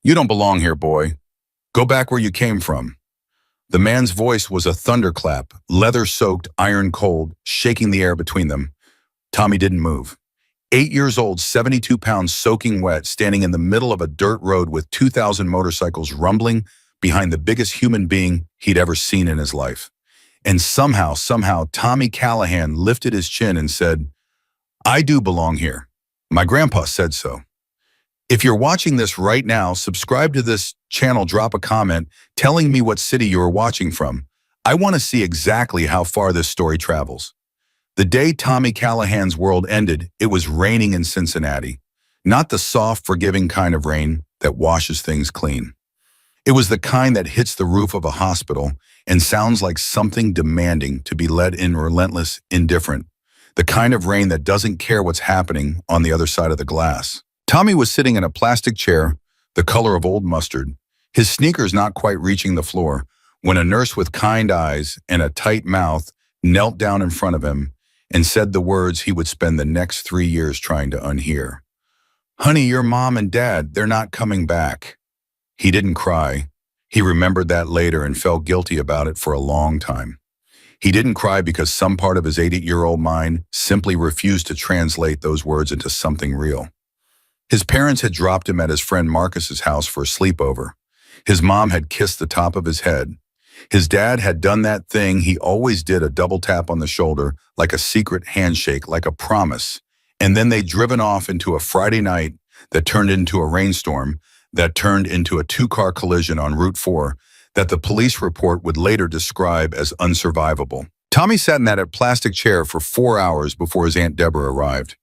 You don't belong here, boy. Go back where you came from. The man's voice was a thunderclap, leather-soaked, iron-cold, shaking the air between them. Tommy didn't move. 8 years old, 72 pounds soaking wet, standing in the middle of a dirt road with 2,000 motorcycles rumbling behind the biggest human being he'd ever seen in his life. And somehow, Tommy Callahan lifted his chin and said, "I do belong here. My grandpa said so." If you're watching this right now, subscribe to this channel, drop a comment telling me what city you are watching from. I want to see exactly how far this story travels. The day Tommy Callahan's world ended, it was raining in Cincinnati. Not the soft, forgiving kind of rain that washes things clean. It was the kind that hits the roof of a hospital and sounds like something demanding to be let in, relentless, indifferent. The kind of rain that doesn't care what's happening on the other side of the glass. Tommy was sitting in a plastic chair, the color of old mustard, his sneakers not quite reaching the floor, when a nurse with kind eyes and a tight mouth knelt down in front of him and said the words he would spend the next 3 years trying to unhear. "Honey, your mom and dad, they're not coming back." He didn't cry. He remembered that later and felt guilty about it for a long time. He didn't cry because some part of his 80-year-old mind simply refused to translate those words into something real. His parents had dropped him at his friend Marcus's house for a sleepover. His mom had kissed the top of his head. His dad had done that thing he always did, a double tap on the shoulder, like a secret handshake, like a promise. And then they'd driven off into a Friday night that turned into a rainstorm, that turned into a 2-car collision on Route 4 that the police report would later describe as unsurvivable. Tommy sat in that plastic chair for 4 hours before his Aunt Deborah arrived.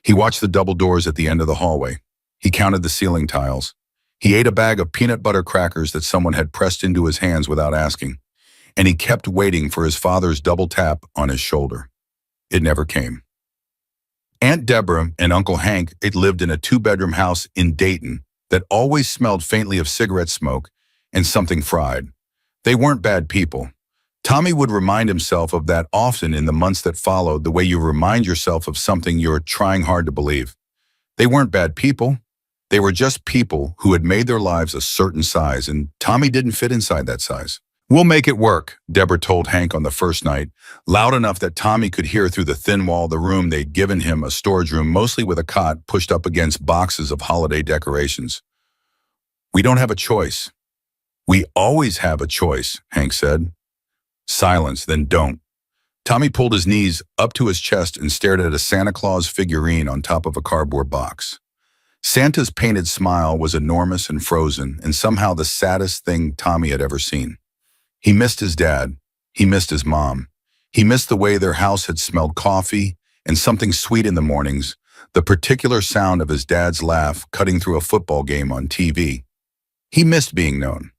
He watched the double doors at the end of the hallway. He counted the ceiling tiles. He ate a bag of peanut butter crackers that someone had pressed into his hands without asking. And he kept waiting for his father's double tap on his shoulder. It never came. Aunt Deborah and Uncle Hank had lived in a 2-bedroom house in Dayton that always smelled faintly of cigarette smoke and something fried. They weren't bad people. Tommy would remind himself of that often in the months that followed, the way you remind yourself of something you're trying hard to believe. They weren't bad people. They were just people who had made their lives a certain size, and Tommy didn't fit inside that size. "We'll make it work," Deborah told Hank on the first night, loud enough that Tommy could hear through the thin wall of the room they'd given him, a storage room mostly with a cot pushed up against boxes of holiday decorations. "We don't have a choice." "We always have a choice," Hank said. Silence, then don't. Tommy pulled his knees up to his chest and stared at a Santa Claus figurine on top of a cardboard box. Santa's painted smile was enormous and frozen, and somehow the saddest thing Tommy had ever seen. He missed his dad. He missed his mom. He missed the way their house had smelled coffee and something sweet in the mornings, the particular sound of his dad's laugh cutting through a football game on TV. He missed being known.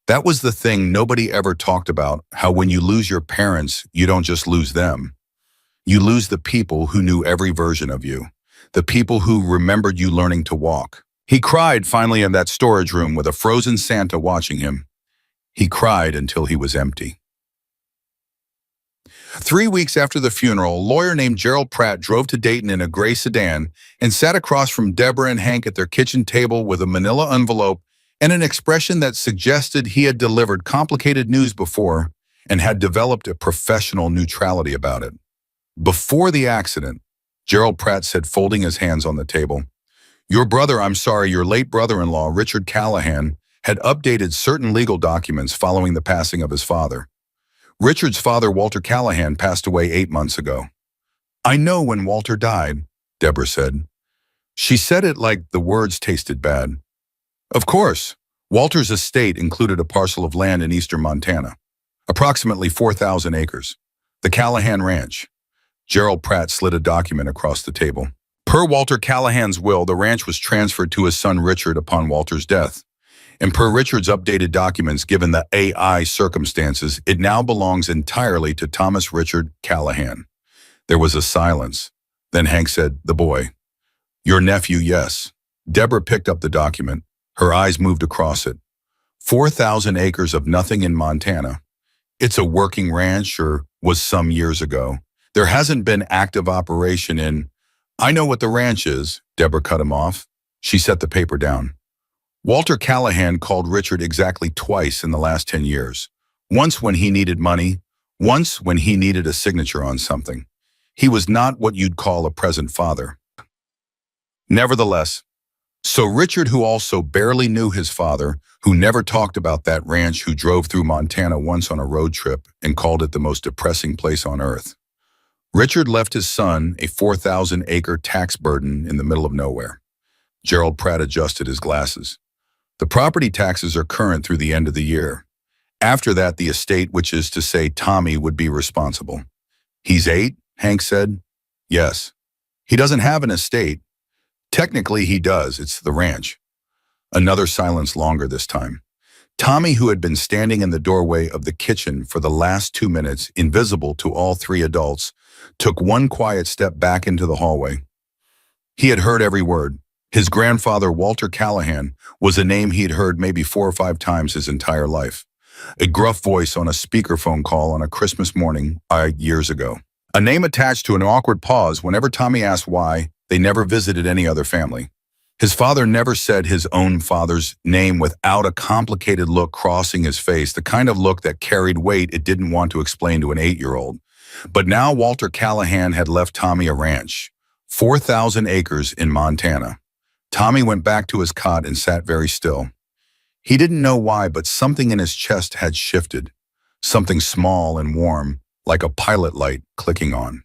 That was the thing nobody ever talked about, how when you lose your parents, you don't just lose them. You lose the people who knew every version of you, the people who remembered you learning to walk. He cried finally in that storage room with a frozen Santa watching him. He cried until he was empty. 3 weeks after the funeral, a lawyer named Gerald Pratt drove to Dayton in a gray sedan and sat across from Deborah and Hank at their kitchen table with a manila envelope and an expression that suggested he had delivered complicated news before and had developed a professional neutrality about it. "Before the accident," Gerald Pratt said, folding his hands on the table, your late brother-in-law, Richard Callahan, had updated certain legal documents following the passing of his father. Richard's father, Walter Callahan, passed away 8 months ago." "I know when Walter died," Deborah said. She said it like the words tasted bad. "Of course." Walter's estate included a parcel of land in eastern Montana, approximately 4,000 acres. The Callahan Ranch. Gerald Pratt slid a document across the table. Per Walter Callahan's will, the ranch was transferred to his son Richard upon Walter's death. And per Richard's updated documents, given the AI circumstances, it now belongs entirely to Thomas Richard Callahan. There was a silence. Then Hank said, "The boy." "Your nephew, yes." Deborah picked up the document. Her eyes moved across it. 4,000 acres of nothing in Montana. It's a working ranch, or was some years ago. There hasn't been active operation in... "I know what the ranch is," Deborah cut him off. She set the paper down. Walter Callahan called Richard exactly twice in the last 10 years. Once when he needed money, once when he needed a signature on something. He was not what you'd call a present father. Nevertheless, so Richard, who also barely knew his father, who never talked about that ranch, who drove through Montana once on a road trip and called it the most depressing place on earth. Richard left his son a 4,000-acre tax burden in the middle of nowhere. Gerald Pratt adjusted his glasses. The property taxes are current through the end of the year. After that, the estate, which is to say Tommy, would be responsible. He's 8, Hank said. Yes. He doesn't have an estate. Technically, he does. It's the ranch. Another silence, longer this time. Tommy, who had been standing in the doorway of the kitchen for the last 2 minutes, invisible to all 3 adults, took one quiet step back into the hallway. He had heard every word. His grandfather, Walter Callahan, was a name he had heard maybe 4 or 5 times his entire life. A gruff voice on a speakerphone call on a Christmas morning years ago. A name attached to an awkward pause whenever Tommy asked why they never visited any other family. His father never said his own father's name without a complicated look crossing his face, the kind of look that carried weight it didn't want to explain to an 8-year-old. But now Walter Callahan had left Tommy a ranch, 4,000 acres in Montana. Tommy went back to his cot and sat very still. He didn't know why, but something in his chest had shifted, something small and warm, like a pilot light clicking on.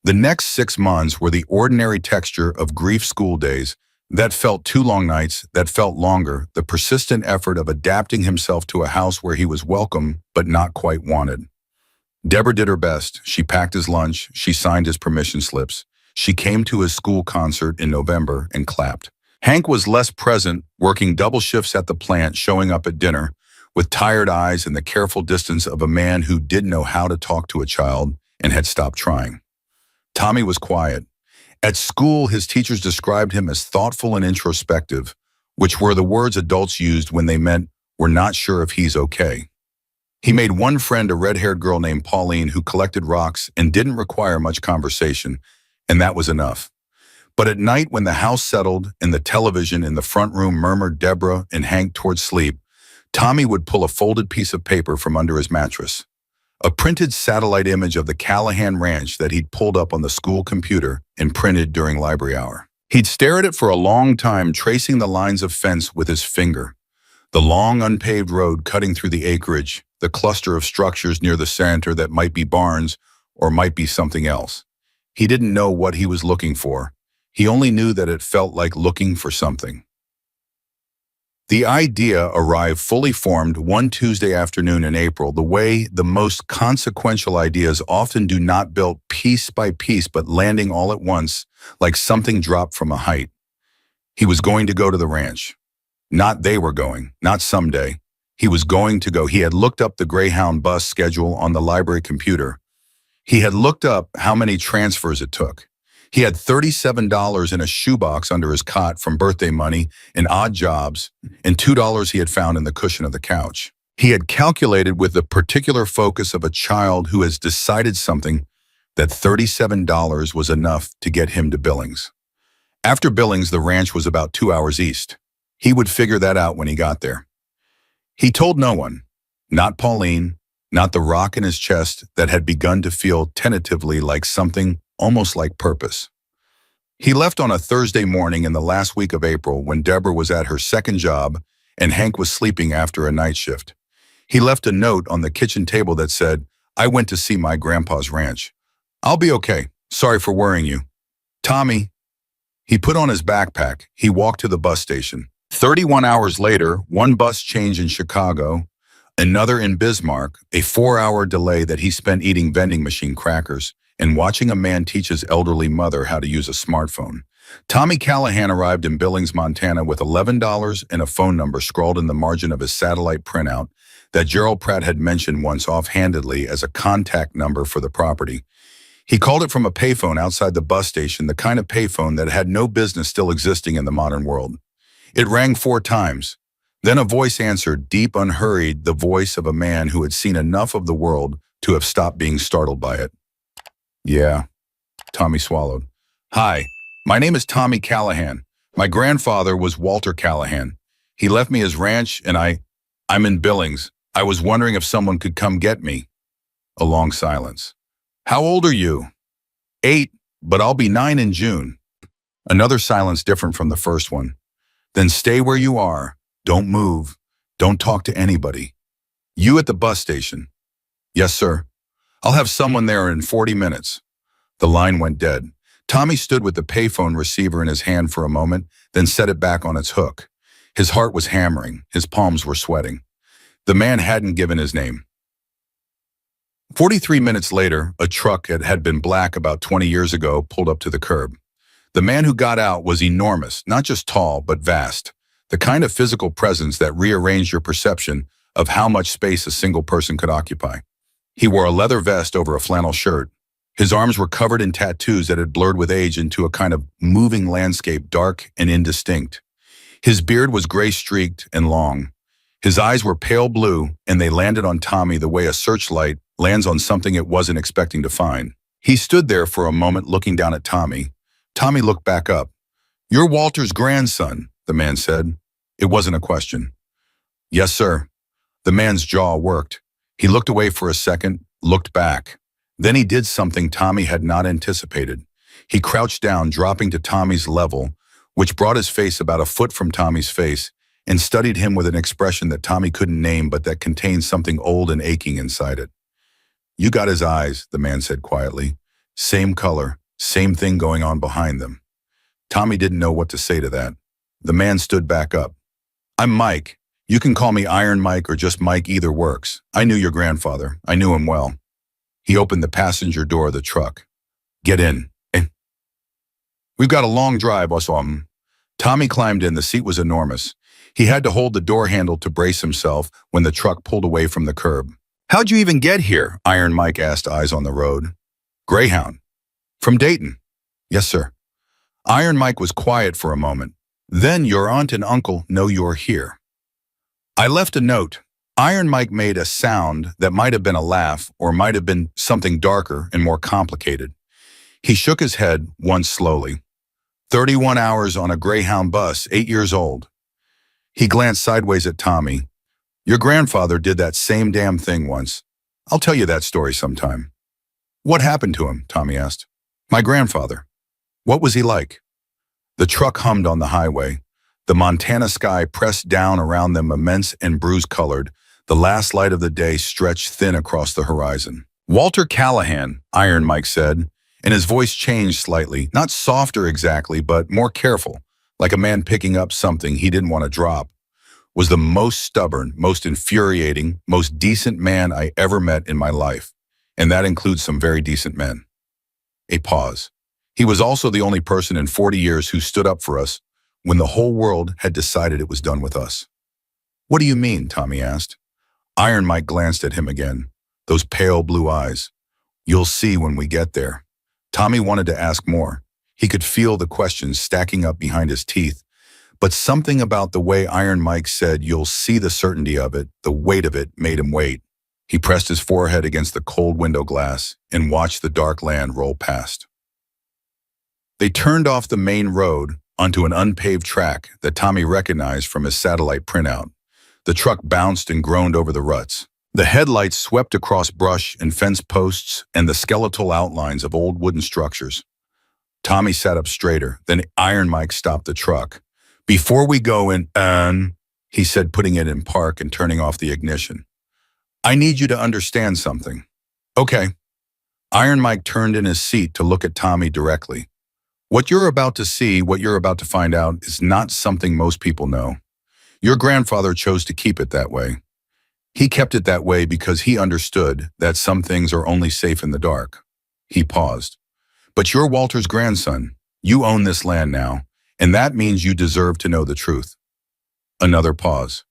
The next 6 months were the ordinary texture of grief school days that felt 2 long nights, that felt longer, the persistent effort of adapting himself to a house where he was welcome but not quite wanted. Deborah did her best. She packed his lunch. She signed his permission slips. She came to his school concert in November and clapped. Hank was less present, working double shifts at the plant, showing up at dinner, with tired eyes and the careful distance of a man who didn't know how to talk to a child and had stopped trying. Tommy was quiet. At school, his teachers described him as thoughtful and introspective, which were the words adults used when they meant, "We're not sure if he's okay." He made one friend, a red-haired girl named Pauline, who collected rocks and didn't require much conversation, and that was enough. But at night, when the house settled and the television in the front room murmured Deborah and Hank toward sleep, Tommy would pull a folded piece of paper from under his mattress. A printed satellite image of the Callahan Ranch that he'd pulled up on the school computer and printed during library hour. He'd stare at it for a long time, tracing the lines of fence with his finger. The long unpaved road cutting through the acreage, the cluster of structures near the center that might be barns or might be something else. He didn't know what he was looking for. He only knew that it felt like looking for something. The idea arrived fully formed one Tuesday afternoon in April, the way the most consequential ideas often do, not built piece by piece, but landing all at once, like something dropped from a height. He was going to go to the ranch. Not they were going, not someday. He was going to go. He had looked up the Greyhound bus schedule on the library computer. He had looked up how many transfers it took. He had $37 in a shoebox under his cot from birthday money and odd jobs, and $2 he had found in the cushion of the couch. He had calculated with the particular focus of a child who has decided something that $37 was enough to get him to Billings. After Billings, the ranch was about 2 hours east. He would figure that out when he got there. He told no one, not Pauline, not the rock in his chest that had begun to feel tentatively like something almost like purpose. He left on a Thursday morning in the last week of April when Deborah was at her second job and Hank was sleeping after a night shift. He left a note on the kitchen table that said, "I went to see my grandpa's ranch. I'll be okay. Sorry for worrying you. Tommy." He put on his backpack. He walked to the bus station. 31 hours later, one bus change in Chicago, another in Bismarck, a 4-hour delay that he spent eating vending machine crackers and watching a man teach his elderly mother how to use a smartphone. Tommy Callahan arrived in Billings, Montana with $11 and a phone number scrawled in the margin of his satellite printout that Gerald Pratt had mentioned once offhandedly as a contact number for the property. He called it from a payphone outside the bus station, the kind of payphone that had no business still existing in the modern world. It rang 4 times. Then a voice answered, deep, unhurried, the voice of a man who had seen enough of the world to have stopped being startled by it. "Yeah," Tommy swallowed. "Hi, my name is Tommy Callahan. My grandfather was Walter Callahan. He left me his ranch and I'm in Billings. I was wondering if someone could come get me. A long silence. How old are you? 8, but I'll be 9 in June. Another silence different from the first one. Then stay where you are. Don't move. Don't talk to anybody. You at the bus station. Yes, sir. I'll have someone there in 40 minutes. The line went dead. Tommy stood with the payphone receiver in his hand for a moment, then set it back on its hook. His heart was hammering. His palms were sweating. The man hadn't given his name. 43 minutes later, a truck that had been black about 20 years ago pulled up to the curb. The man who got out was enormous, not just tall, but vast. The kind of physical presence that rearranged your perception of how much space a single person could occupy. He wore a leather vest over a flannel shirt. His arms were covered in tattoos that had blurred with age into a kind of moving landscape, dark and indistinct. His beard was gray-streaked and long. His eyes were pale blue, and they landed on Tommy the way a searchlight lands on something it wasn't expecting to find. He stood there for a moment looking down at Tommy. Tommy looked back up. "You're Walter's grandson," the man said. It wasn't a question. "Yes, sir." The man's jaw worked. He looked away for a second, looked back. Then he did something Tommy had not anticipated. He crouched down, dropping to Tommy's level, which brought his face about a foot from Tommy's face, and studied him with an expression that Tommy couldn't name but that contained something old and aching inside it. "You got his eyes," the man said quietly. "Same color, same thing going on behind them." Tommy didn't know what to say to that. The man stood back up. "I'm Mike. You can call me Iron Mike or just Mike, either works. I knew your grandfather. I knew him well." He opened the passenger door of the truck. "Get in." "We've got a long drive, or something." Tommy climbed in. The seat was enormous. He had to hold the door handle to brace himself when the truck pulled away from the curb. "How'd you even get here?" Iron Mike asked, eyes on the road. "Greyhound." "From Dayton?" "Yes, sir." Iron Mike was quiet for a moment. "Then your aunt and uncle know you're here." "I left a note." Iron Mike made a sound that might have been a laugh or might have been something darker and more complicated. He shook his head once slowly. 31 hours on a Greyhound bus, 8 years old. He glanced sideways at Tommy. "Your grandfather did that same damn thing once. I'll tell you that story sometime." "What happened to him?" Tommy asked. "My grandfather." "What was he like?" The truck hummed on the highway. The Montana sky pressed down around them, immense and bruise-colored. The last light of the day stretched thin across the horizon. "Walter Callahan," Iron Mike said, and his voice changed slightly, not softer exactly, but more careful, like a man picking up something he didn't want to drop, "was the most stubborn, most infuriating, most decent man I ever met in my life, and that includes some very decent men." A pause. "He was also the only person in 40 years who stood up for us when the whole world had decided it was done with us." "What do you mean?" Tommy asked. Iron Mike glanced at him again, those pale blue eyes. "You'll see when we get there." Tommy wanted to ask more. He could feel the questions stacking up behind his teeth, but something about the way Iron Mike said, "You'll see," the certainty of it, the weight of it, made him wait. He pressed his forehead against the cold window glass and watched the dark land roll past. They turned off the main road onto an unpaved track that Tommy recognized from his satellite printout. The truck bounced and groaned over the ruts. The headlights swept across brush and fence posts and the skeletal outlines of old wooden structures. Tommy sat up straighter. Then Iron Mike stopped the truck. "Before we go in, he said, putting it in park and turning off the ignition. "I need you to understand something." "Okay." Iron Mike turned in his seat to look at Tommy directly. "What you're about to see, what you're about to find out, is not something most people know. Your grandfather chose to keep it that way. He kept it that way because he understood that some things are only safe in the dark." He paused. "But you're Walter's grandson. You own this land now, and that means you deserve to know the truth." Another pause.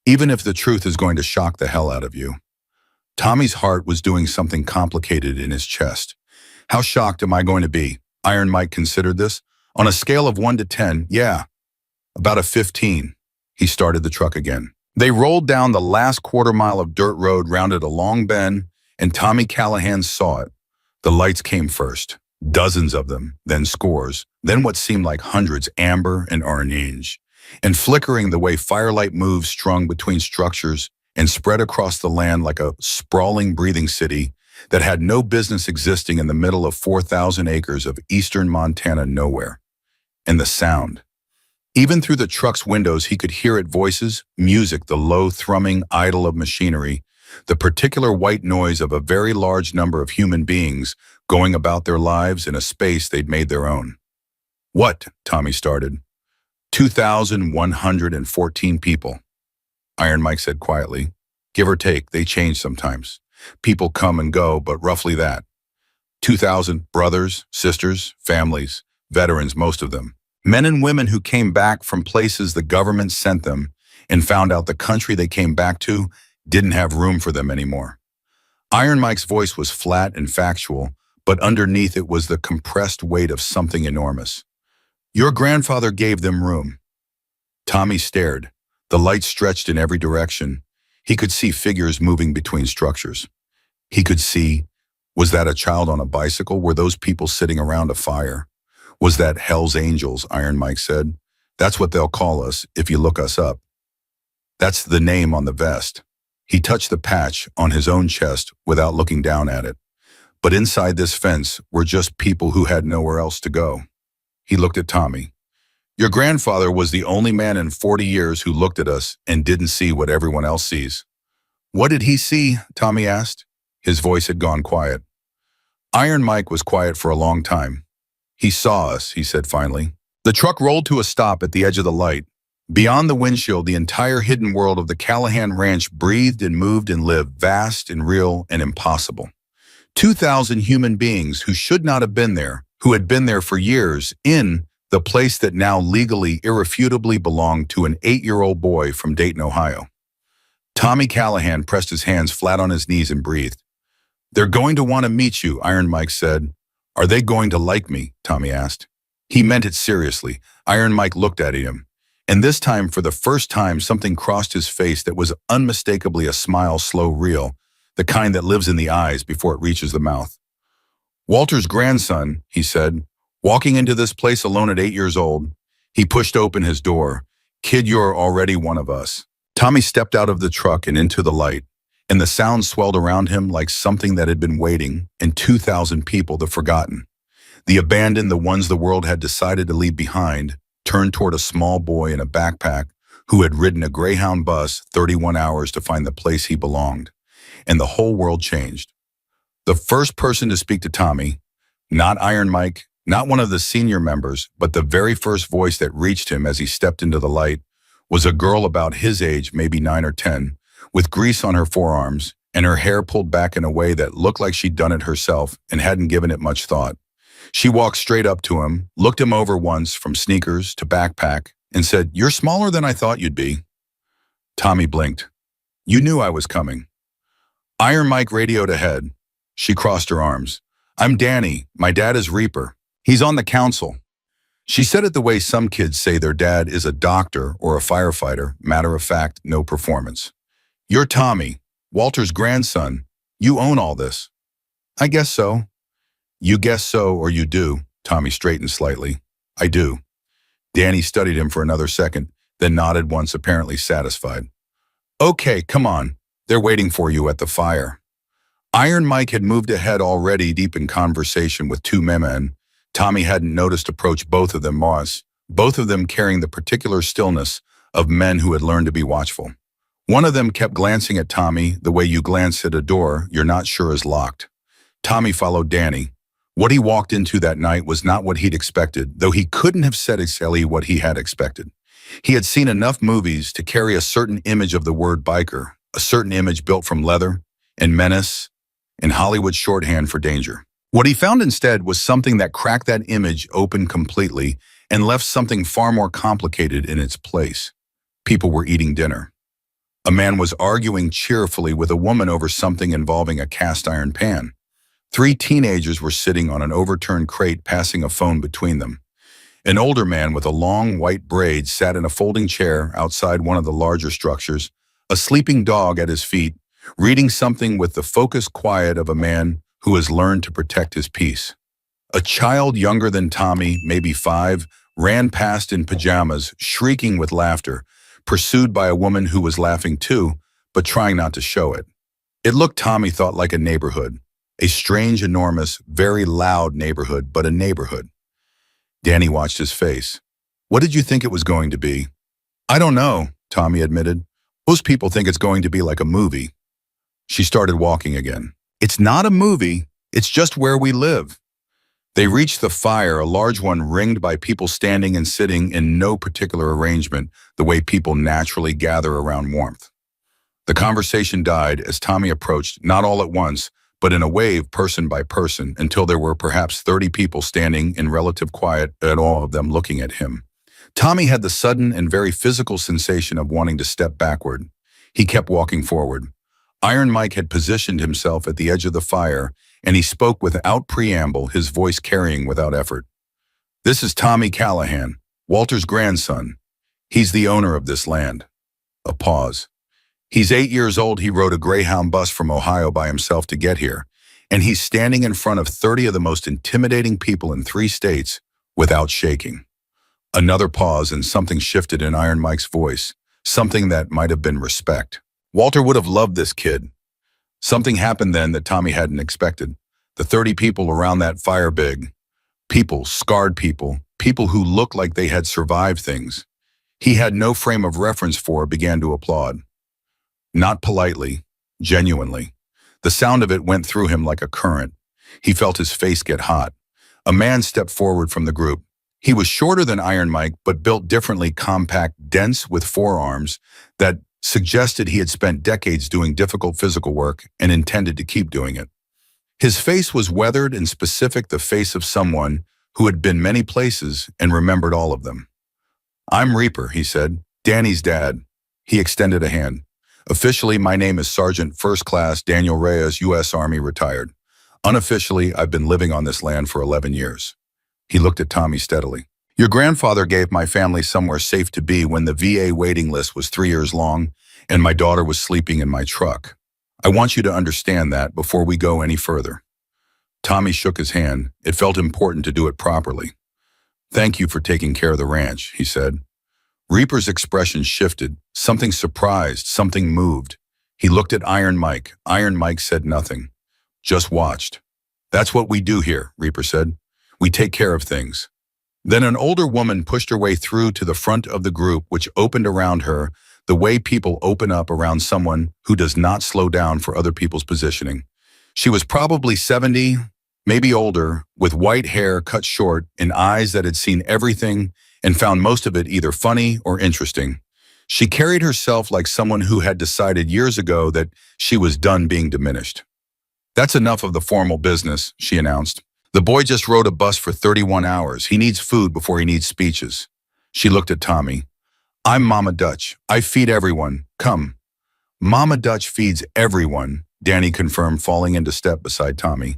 "Even if the truth is going to shock the hell out of you." Tommy's heart was doing something complicated in his chest. "How shocked am I going to be?" Iron Mike considered this. "On a scale of 1 to 10, yeah, about a 15. He started the truck again. They rolled down the last quarter-mile of dirt road, rounded a long bend, and Tommy Callahan saw it. The lights came first. Dozens of them, then scores, then what seemed like hundreds, amber and orange, and flickering the way firelight moves strung between structures and spread across the land like a sprawling, breathing city that had no business existing in the middle of 4,000 acres of eastern Montana nowhere. And the sound. Even through the truck's windows, he could hear it: voices, music, the low, thrumming idle of machinery, the particular white noise of a very large number of human beings going about their lives in a space they'd made their own. "What?" Tommy started. 2,114 people, Iron Mike said quietly. "Give or take, they change sometimes. People come and go, but roughly that. 2,000 brothers, sisters, families, veterans, most of them. Men and women who came back from places the government sent them and found out the country they came back to didn't have room for them anymore." Iron Mike's voice was flat and factual, but underneath it was the compressed weight of something enormous. "Your grandfather gave them room." Tommy stared. The light stretched in every direction. He could see figures moving between structures. He could see, was that a child on a bicycle? Were those people sitting around a fire? Was that Hell's Angels, Iron Mike said. "That's what they'll call us if you look us up. That's the name on the vest." He touched the patch on his own chest without looking down at it. But inside this fence were just people who had nowhere else to go. He looked at Tommy. "Your grandfather was the only man in 40 years who looked at us and didn't see what everyone else sees." "What did he see?" Tommy asked. His voice had gone quiet. Iron Mike was quiet for a long time. "He saw us," he said finally. The truck rolled to a stop at the edge of the light. Beyond the windshield, the entire hidden world of the Callahan Ranch breathed and moved and lived, vast and real and impossible. 2,000 human beings who should not have been there, who had been there for years, in the place that now legally, irrefutably belonged to an 8-year-old boy from Dayton, Ohio. Tommy Callahan pressed his hands flat on his knees and breathed. "They're going to want to meet you," Iron Mike said. "Are they going to like me?" Tommy asked. He meant it seriously. Iron Mike looked at him. And this time, for the first time, something crossed his face that was unmistakably a smile, slow, real, the kind that lives in the eyes before it reaches the mouth. "Walter's grandson," he said, "walking into this place alone at 8 years old." He pushed open his door. "Kid, you're already one of us." Tommy stepped out of the truck and into the light, and the sound swelled around him like something that had been waiting, and 2,000 people, the forgotten, the abandoned, the ones the world had decided to leave behind, turned toward a small boy in a backpack who had ridden a Greyhound bus 31 hours to find the place he belonged. And the whole world changed. The first person to speak to Tommy, not Iron Mike, not one of the senior members, but the very first voice that reached him as he stepped into the light, was a girl about his age, maybe 9 or 10, with grease on her forearms and her hair pulled back in a way that looked like she'd done it herself and hadn't given it much thought. She walked straight up to him, looked him over once from sneakers to backpack, and said, "You're smaller than I thought you'd be." Tommy blinked. "You knew I was coming." Iron Mike radioed ahead. She crossed her arms. "I'm Danny. My dad is Reaper. He's on the council." She said it the way some kids say their dad is a doctor or a firefighter, matter of fact, no performance. "You're Tommy, Walter's grandson. You own all this." "I guess so." "You guess so or you do." Tommy straightened slightly. "I do." Danny studied him for another second, then nodded once, apparently satisfied. "Okay, come on. They're waiting for you at the fire." Iron Mike had moved ahead already, deep in conversation with two men Tommy hadn't noticed approach, both of them both of them carrying the particular stillness of men who had learned to be watchful. One of them kept glancing at Tommy the way you glance at a door you're not sure is locked. Tommy followed Danny. What he walked into that night was not what he'd expected, though he couldn't have said exactly what he had expected. He had seen enough movies to carry a certain image of the word biker, a certain image built from leather and menace and Hollywood shorthand for danger. What he found instead was something that cracked that image open completely and left something far more complicated in its place. People were eating dinner. A man was arguing cheerfully with a woman over something involving a cast iron pan. 3 teenagers were sitting on an overturned crate, passing a phone between them. An older man with a long white braid sat in a folding chair outside one of the larger structures, a sleeping dog at his feet, reading something with the focused quiet of a man who has learned to protect his peace. A child younger than Tommy, maybe 5, ran past in pajamas, shrieking with laughter, pursued by a woman who was laughing too, but trying not to show it. It looked, Tommy thought, like a neighborhood. A strange, enormous, very loud neighborhood, but a neighborhood. Danny watched his face. What did you think it was going to be? I don't know, Tommy admitted. Most people think it's going to be like a movie. She started walking again. It's not a movie, it's just where we live. They reached the fire, a large one ringed by people standing and sitting in no particular arrangement, the way people naturally gather around warmth. The conversation died as Tommy approached, not all at once, but in a wave, person by person, until there were perhaps 30 people standing in relative quiet, and all of them looking at him. Tommy had the sudden and very physical sensation of wanting to step backward. He kept walking forward. Iron Mike had positioned himself at the edge of the fire, and he spoke without preamble, his voice carrying without effort. This is Tommy Callahan, Walter's grandson. He's the owner of this land. A pause. He's 8 years old. He rode a Greyhound bus from Ohio by himself to get here, and he's standing in front of 30 of the most intimidating people in 3 states without shaking. Another pause, and something shifted in Iron Mike's voice, something that might have been respect. Walter would have loved this kid. Something happened then that Tommy hadn't expected. The 30 people around that fire, big people, scarred people, people who looked like they had survived things he had no frame of reference for, began to applaud. Not politely, genuinely. The sound of it went through him like a current. He felt his face get hot. A man stepped forward from the group. He was shorter than Iron Mike, but built differently, compact, dense, with forearms that suggested he had spent decades doing difficult physical work and intended to keep doing it. His face was weathered and specific, the face of someone who had been many places and remembered all of them. I'm Reaper, he said, Danny's dad. He extended a hand. Officially, my name is Sergeant First Class Daniel Reyes, U.S. Army, retired. Unofficially, I've been living on this land for 11 years. He looked at Tommy steadily. Your grandfather gave my family somewhere safe to be when the VA waiting list was 3 years long and my daughter was sleeping in my truck. I want you to understand that before we go any further. Tommy shook his hand. It felt important to do it properly. Thank you for taking care of the ranch, he said. Reaper's expression shifted. Something surprised, something moved. He looked at Iron Mike. Iron Mike said nothing, just watched. That's what we do here, Reaper said. We take care of things. Then an older woman pushed her way through to the front of the group, which opened around her the way people open up around someone who does not slow down for other people's positioning. She was probably 70, maybe older, with white hair cut short and eyes that had seen everything and found most of it either funny or interesting. She carried herself like someone who had decided years ago that she was done being diminished. That's enough of the formal business, she announced. The boy just rode a bus for 31 hours. He needs food before he needs speeches. She looked at Tommy. I'm Mama Dutch. I feed everyone. Come. Mama Dutch feeds everyone, Danny confirmed, falling into step beside Tommy.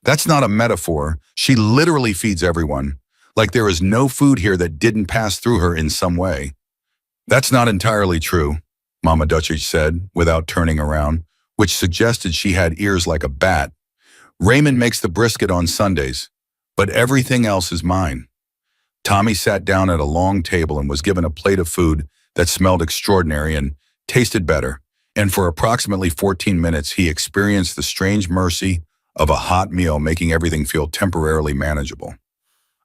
That's not a metaphor. She literally feeds everyone. Like there is no food here that didn't pass through her in some way. That's not entirely true, Mama Dutch said, without turning around, which suggested she had ears like a bat. Raymond makes the brisket on Sundays, but everything else is mine. Tommy sat down at a long table and was given a plate of food that smelled extraordinary and tasted better, and for approximately 14 minutes he experienced the strange mercy of a hot meal, making everything feel temporarily manageable.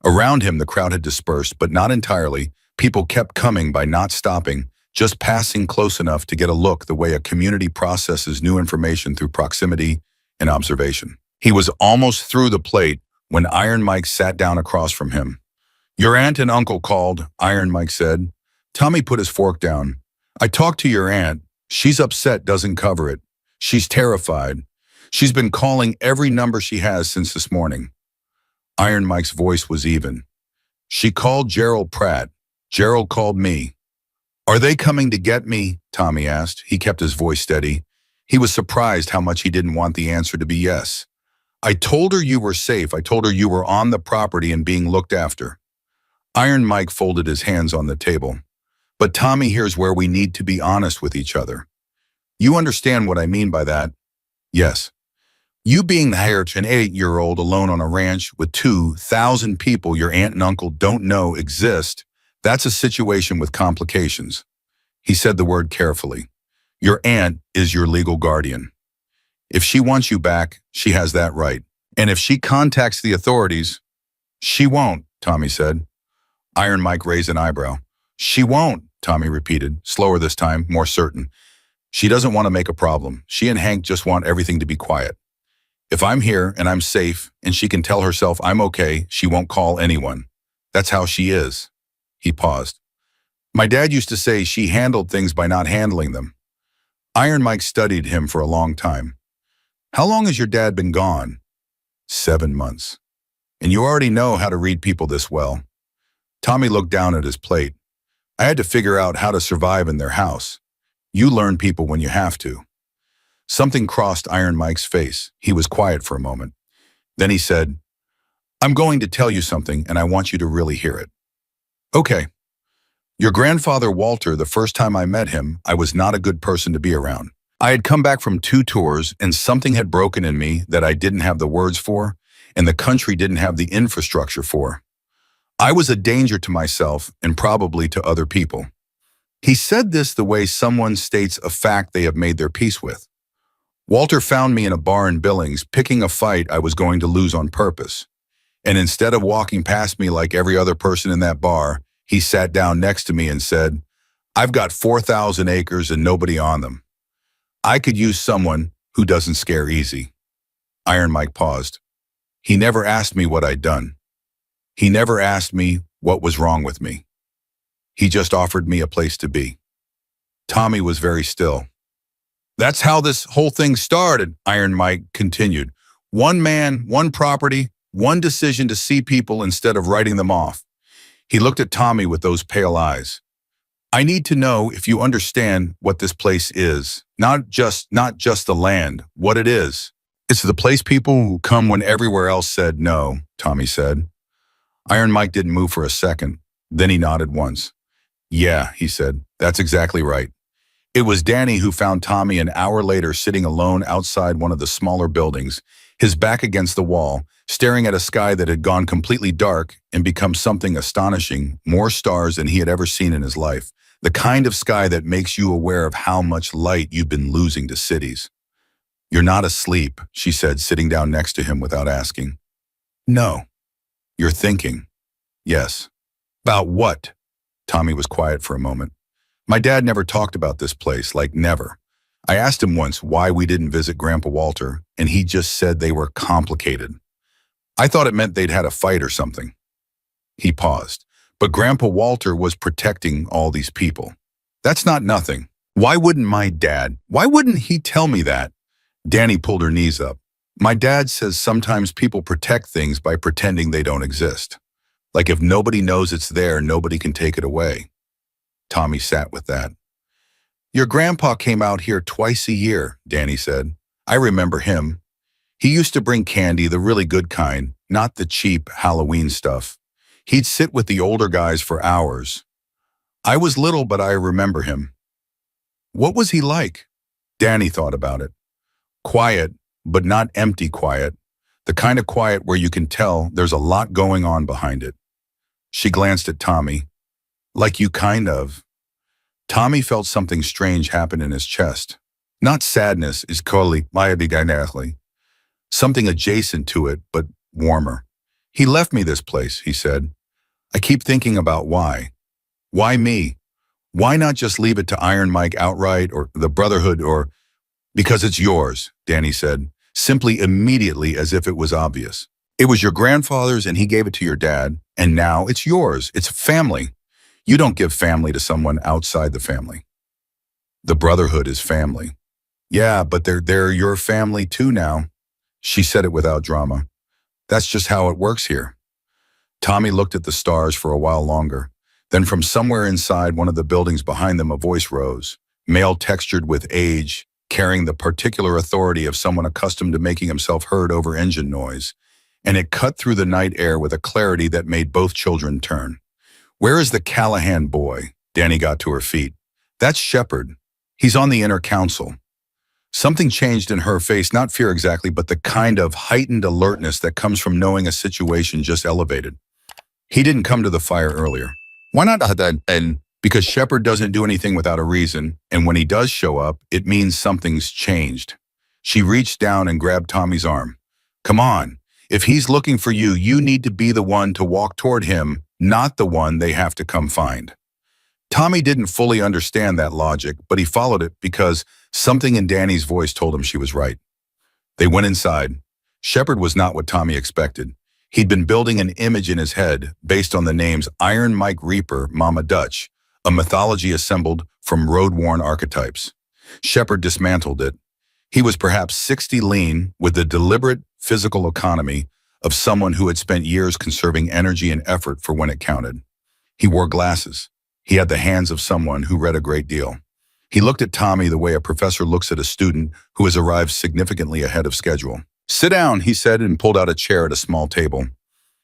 Around him the crowd had dispersed, but not entirely. People kept coming by not stopping, just passing close enough to get a look, the way a community processes new information through proximity and observation. He was almost through the plate when Iron Mike sat down across from him. Your aunt and uncle called, Iron Mike said. Tommy put his fork down. I talked to your aunt. She's upset, doesn't cover it. She's terrified. She's been calling every number she has since this morning. Iron Mike's voice was even. She called Gerald Pratt. Gerald called me. Are they coming to get me? Tommy asked. He kept his voice steady. He was surprised how much he didn't want the answer to be yes. I told her you were safe. I told her you were on the property and being looked after. Iron Mike folded his hands on the table. But Tommy, here's where we need to be honest with each other. You understand what I mean by that? Yes. You being hired to an 8-year-old alone on a ranch with 2,000 people your aunt and uncle don't know exist, that's a situation with complications. He said the word carefully. Your aunt is your legal guardian. If she wants you back, she has that right. And if she contacts the authorities, she won't, Tommy said. Iron Mike raised an eyebrow. She won't, Tommy repeated, slower this time, more certain. She doesn't want to make a problem. She and Hank just want everything to be quiet. If I'm here and I'm safe and she can tell herself I'm okay, she won't call anyone. That's how she is. He paused. My dad used to say she handled things by not handling them. Iron Mike studied him for a long time. How long has your dad been gone? 7 months. And you already know how to read people this well. Tommy looked down at his plate. I had to figure out how to survive in their house. You learn people when you have to. Something crossed Iron Mike's face. He was quiet for a moment. Then he said, I'm going to tell you something and I want you to really hear it. Okay. Your grandfather Walter, the first time I met him, I was not a good person to be around. I had come back from 2 tours and something had broken in me that I didn't have the words for and the country didn't have the infrastructure for. I was a danger to myself and probably to other people. He said this the way someone states a fact they have made their peace with. Walter found me in a bar in Billings picking a fight I was going to lose on purpose. And instead of walking past me like every other person in that bar, he sat down next to me and said, I've got 4,000 acres and nobody on them. I could use someone who doesn't scare easy. Iron Mike paused. He never asked me what I'd done. He never asked me what was wrong with me. He just offered me a place to be. Tommy was very still. That's how this whole thing started, Iron Mike continued. One man, one property, one decision to see people instead of writing them off. He looked at Tommy with those pale eyes. I need to know if you understand what this place is. Not just the land, what it is. It's the place people who come when everywhere else said no, Tommy said. Iron Mike didn't move for a second. Then he nodded once. Yeah, he said, that's exactly right. It was Danny who found Tommy an hour later sitting alone outside one of the smaller buildings, his back against the wall, staring at a sky that had gone completely dark and become something astonishing, more stars than he had ever seen in his life, the kind of sky that makes you aware of how much light you've been losing to cities. You're not asleep, she said, sitting down next to him without asking. No. You're thinking. Yes. About what? Tommy was quiet for a moment. My dad never talked about this place, like never. I asked him once why we didn't visit Grandpa Walter, and he just said they were complicated. I thought it meant they'd had a fight or something. He paused. But Grandpa Walter was protecting all these people. That's not nothing. Why wouldn't he tell me that? Danny pulled her knees up. My dad says sometimes people protect things by pretending they don't exist. Like if nobody knows it's there, nobody can take it away. Tommy sat with that. Your grandpa came out here twice a year, Danny said. I remember him. He used to bring candy, the really good kind, not the cheap Halloween stuff. He'd sit with the older guys for hours. I was little, but I remember him. What was he like? Danny thought about it. Quiet, but not empty quiet. The kind of quiet where you can tell there's a lot going on behind it. She glanced at Tommy. Like you kind of. Tommy felt something strange happen in his chest. Not sadness, is called something adjacent to it, but warmer. He left me this place, he said. I keep thinking about why. Why me? Why not just leave it to Iron Mike outright or the Brotherhood or... Because it's yours, Danny said, simply immediately as if it was obvious. It was your grandfather's and he gave it to your dad, and now it's yours. It's family. You don't give family to someone outside the family. The Brotherhood is family. Yeah, but they're your family too now. She said it without drama. That's just how it works here. Tommy looked at the stars for a while longer. Then from somewhere inside one of the buildings behind them, a voice rose, male textured with age, carrying the particular authority of someone accustomed to making himself heard over engine noise, and it cut through the night air with a clarity that made both children turn. Where is the Callahan boy? Danny got to her feet. That's Shepard. He's on the inner council. Something changed in her face, not fear exactly, but the kind of heightened alertness that comes from knowing a situation just elevated. He didn't come to the fire earlier. Why not? And because Shepard doesn't do anything without a reason, and when he does show up, it means something's changed. She reached down and grabbed Tommy's arm. Come on. If he's looking for you, you need to be the one to walk toward him, not the one they have to come find. Tommy didn't fully understand that logic, but he followed it because something in Danny's voice told him she was right. They went inside. Shepard was not what Tommy expected. He'd been building an image in his head based on the names Iron Mike Reaper, Mama Dutch, a mythology assembled from road-worn archetypes. Shepard dismantled it. He was perhaps 60 lean with the deliberate physical economy of someone who had spent years conserving energy and effort for when it counted. He wore glasses. He had the hands of someone who read a great deal. He looked at Tommy the way a professor looks at a student who has arrived significantly ahead of schedule. Sit down, he said, and pulled out a chair at a small table.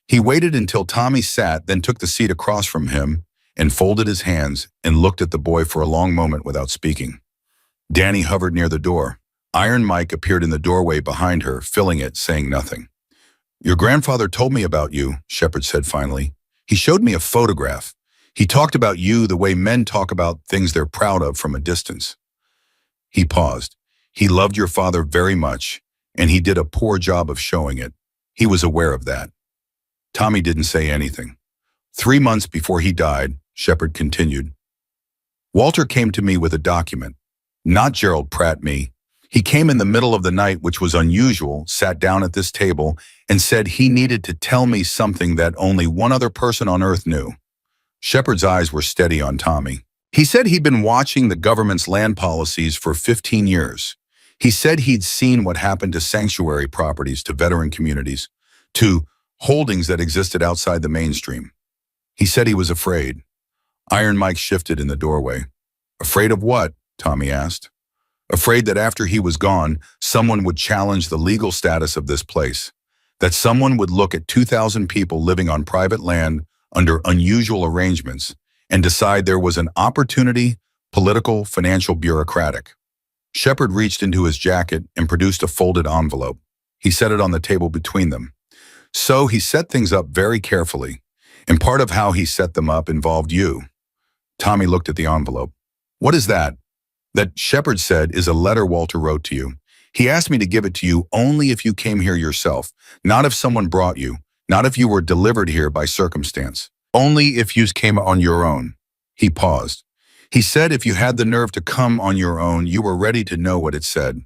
He waited until Tommy sat, then took the seat across from him and folded his hands and looked at the boy for a long moment without speaking. Danny hovered near the door. Iron Mike appeared in the doorway behind her, filling it, saying nothing. Your grandfather told me about you, Shepard said finally. He showed me a photograph. He talked about you the way men talk about things they're proud of from a distance. He paused. He loved your father very much, and he did a poor job of showing it. He was aware of that. Tommy didn't say anything. 3 months before he died, Shepard continued, Walter came to me with a document. Not Gerald Pratt me. He came in the middle of the night, which was unusual, sat down at this table, and said he needed to tell me something that only one other person on Earth knew. Shepard's eyes were steady on Tommy. He said he'd been watching the government's land policies for 15 years. He said he'd seen what happened to sanctuary properties, to veteran communities, to holdings that existed outside the mainstream. He said he was afraid. Iron Mike shifted in the doorway. Afraid of what? Tommy asked. Afraid that after he was gone, someone would challenge the legal status of this place. That someone would look at 2,000 people living on private land under unusual arrangements and decide there was an opportunity, political, financial, bureaucratic. Shepard reached into his jacket and produced a folded envelope. He set it on the table between them. So he set things up very carefully, and part of how he set them up involved you. Tommy looked at the envelope. What is that? That, Shepard said, is a letter Walter wrote to you. He asked me to give it to you only if you came here yourself, not if someone brought you. Not if you were delivered here by circumstance. Only if you came on your own. He paused. He said if you had the nerve to come on your own, you were ready to know what it said.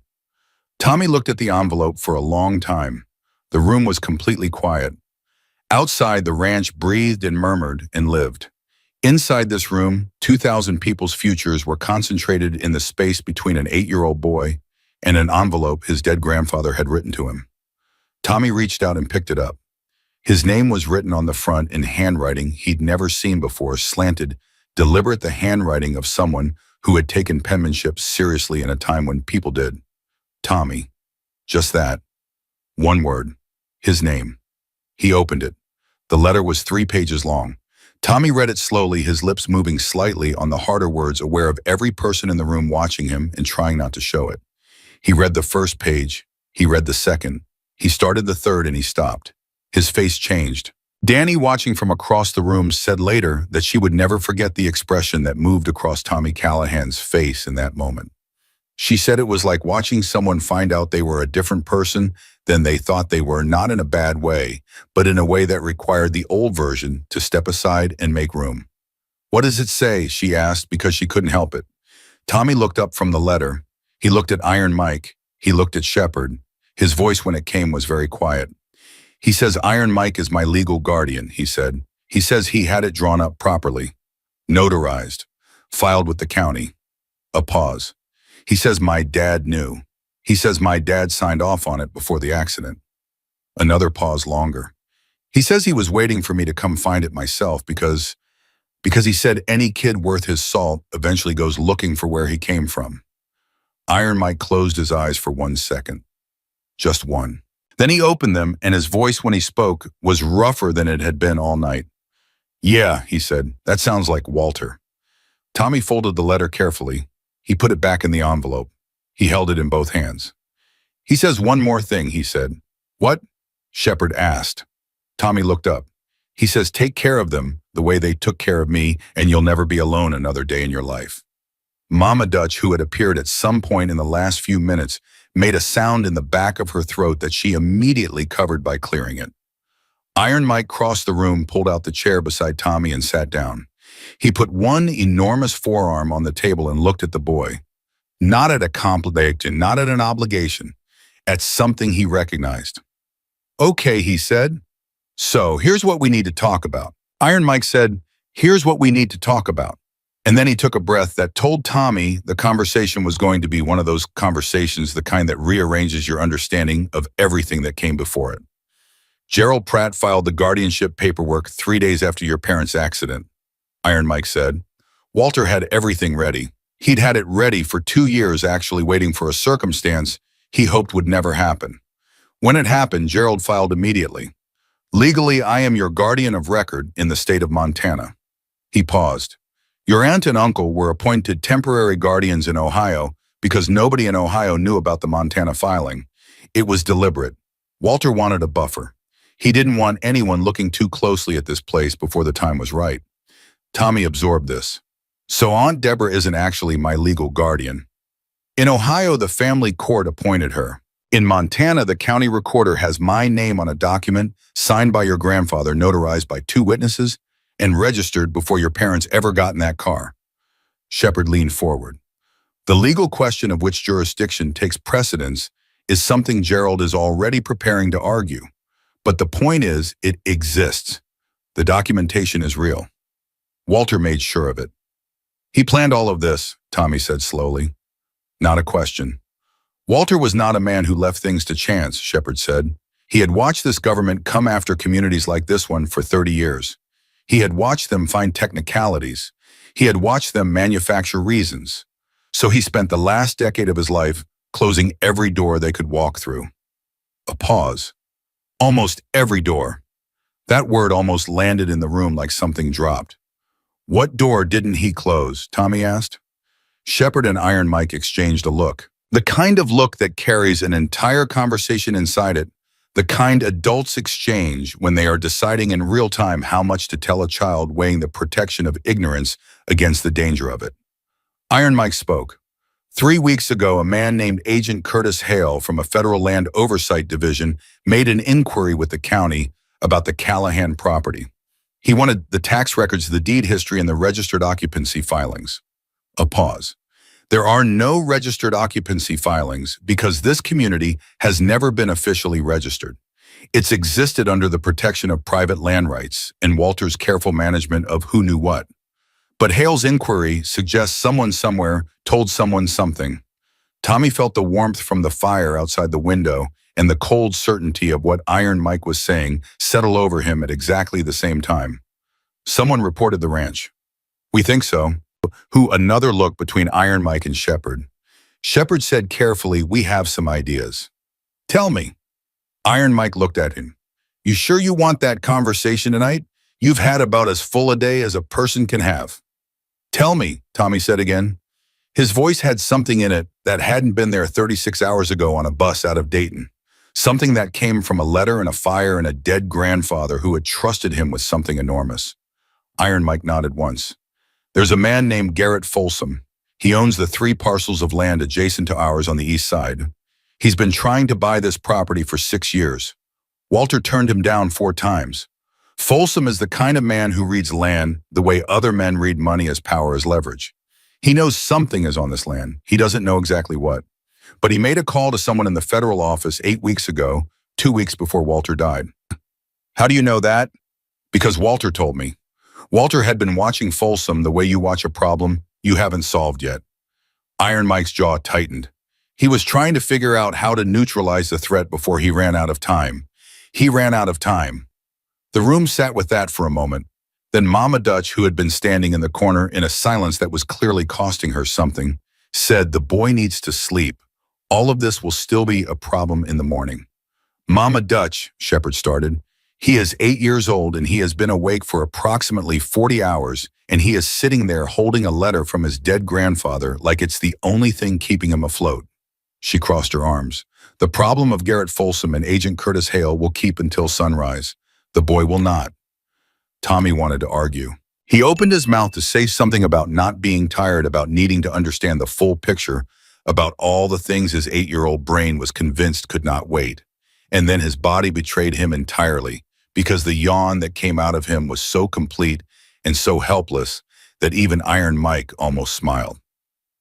Tommy looked at the envelope for a long time. The room was completely quiet. Outside, the ranch breathed and murmured and lived. Inside this room, 2,000 people's futures were concentrated in the space between an 8-year-old boy and an envelope his dead grandfather had written to him. Tommy reached out and picked it up. His name was written on the front in handwriting he'd never seen before, slanted, deliberate, the handwriting of someone who had taken penmanship seriously in a time when people did. Tommy. Just that. One word. His name. He opened it. The letter was 3 pages long. Tommy read it slowly, his lips moving slightly on the harder words, aware of every person in the room watching him and trying not to show it. He read the first page. He read the second. He started the third and he stopped. His face changed. Danny, watching from across the room, said later that she would never forget the expression that moved across Tommy Callahan's face in that moment. She said it was like watching someone find out they were a different person than they thought they were, not in a bad way, but in a way that required the old version to step aside and make room. What does it say? She asked because she couldn't help it. Tommy looked up from the letter. He looked at Iron Mike. He looked at Shepard. His voice when it came was very quiet. He says Iron Mike is my legal guardian, he said. He says he had it drawn up properly, notarized, filed with the county. A pause. He says my dad knew. He says my dad signed off on it before the accident. Another pause longer. He says he was waiting for me to come find it myself because he said any kid worth his salt eventually goes looking for where he came from. Iron Mike closed his eyes for 1 second. Just one. Then he opened them, and his voice when he spoke was rougher than it had been all night. Yeah, he said, that sounds like Walter. Tommy folded the letter carefully. He put it back in the envelope. He held it in both hands. He says one more thing, he said. What? Shepard asked. Tommy looked up. He says take care of them the way they took care of me, and you'll never be alone another day in your life. Mama Dutch, who had appeared at some point in the last few minutes, made a sound in the back of her throat that she immediately covered by clearing it. Iron Mike crossed the room, pulled out the chair beside Tommy, and sat down. He put one enormous forearm on the table and looked at the boy. Not at a complication, not at an obligation, at something he recognized. Okay, he said. So, here's what we need to talk about. Iron Mike said, here's what we need to talk about. And then he took a breath that told Tommy the conversation was going to be one of those conversations, the kind that rearranges your understanding of everything that came before it. Gerald Pratt filed the guardianship paperwork 3 days after your parents' accident, Iron Mike said. Walter had everything ready. He'd had it ready for 2 years, actually waiting for a circumstance he hoped would never happen. When it happened, Gerald filed immediately. Legally, I am your guardian of record in the state of Montana. He paused. Your aunt and uncle were appointed temporary guardians in Ohio because nobody in Ohio knew about the Montana filing. It was deliberate. Walter wanted a buffer. He didn't want anyone looking too closely at this place before the time was right. Tommy absorbed this. So Aunt Deborah isn't actually my legal guardian. In Ohio, the family court appointed her. In Montana, the county recorder has my name on a document signed by your grandfather, notarized by 2 witnesses, and registered before your parents ever got in that car. Shepard leaned forward. The legal question of which jurisdiction takes precedence is something Gerald is already preparing to argue. But the point is, it exists. The documentation is real. Walter made sure of it. He planned all of this, Tommy said slowly. Not a question. Walter was not a man who left things to chance, Shepard said. He had watched this government come after communities like this one for 30 years. He had watched them find technicalities. He had watched them manufacture reasons. So he spent the last decade of his life closing every door they could walk through. A pause. Almost every door. That word almost landed in the room like something dropped. What door didn't he close? Tommy asked. Shepard and Iron Mike exchanged a look. The kind of look that carries an entire conversation inside it, the kind adults exchange when they are deciding in real time how much to tell a child, weighing the protection of ignorance against the danger of it. Iron Mike spoke. 3 weeks ago, a man named Agent Curtis Hale from a federal land oversight division made an inquiry with the county about the Callahan property. He wanted the tax records, the deed history, and the registered occupancy filings. A pause. There are no registered occupancy filings because this community has never been officially registered. It's existed under the protection of private land rights and Walter's careful management of who knew what. But Hale's inquiry suggests someone somewhere told someone something. Tommy felt the warmth from the fire outside the window and the cold certainty of what Iron Mike was saying settle over him at exactly the same time. Someone reported the ranch. We think so. Who? Another look between Iron Mike and Shepard. Shepard said carefully, we have some ideas. Tell me. Iron Mike looked at him. You sure you want that conversation tonight? You've had about as full a day as a person can have. Tell me, Tommy said again. His voice had something in it that hadn't been there 36 hours ago on a bus out of Dayton. Something that came from a letter and a fire and a dead grandfather who had trusted him with something enormous. Iron Mike nodded once. There's a man named Garrett Folsom. He owns the 3 parcels of land adjacent to ours on the east side. He's been trying to buy this property for 6 years. Walter turned him down 4 times. Folsom is the kind of man who reads land the way other men read money as power as leverage. He knows something is on this land. He doesn't know exactly what. But he made a call to someone in the federal office 8 weeks ago, 2 weeks before Walter died. How do you know that? Because Walter told me. Walter had been watching Folsom the way you watch a problem you haven't solved yet. Iron Mike's jaw tightened. He was trying to figure out how to neutralize the threat before he ran out of time. He ran out of time. The room sat with that for a moment. Then Mama Dutch, who had been standing in the corner in a silence that was clearly costing her something, said, the boy needs to sleep. All of this will still be a problem in the morning. Mama Dutch, Shepard started. He is 8 years old and he has been awake for approximately 40 hours and he is sitting there holding a letter from his dead grandfather like it's the only thing keeping him afloat. She crossed her arms. The problem of Garrett Folsom and Agent Curtis Hale will keep until sunrise. The boy will not. Tommy wanted to argue. He opened his mouth to say something about not being tired, about needing to understand the full picture, about all the things his 8-year-old brain was convinced could not wait. And then his body betrayed him entirely, because the yawn that came out of him was so complete and so helpless that even Iron Mike almost smiled.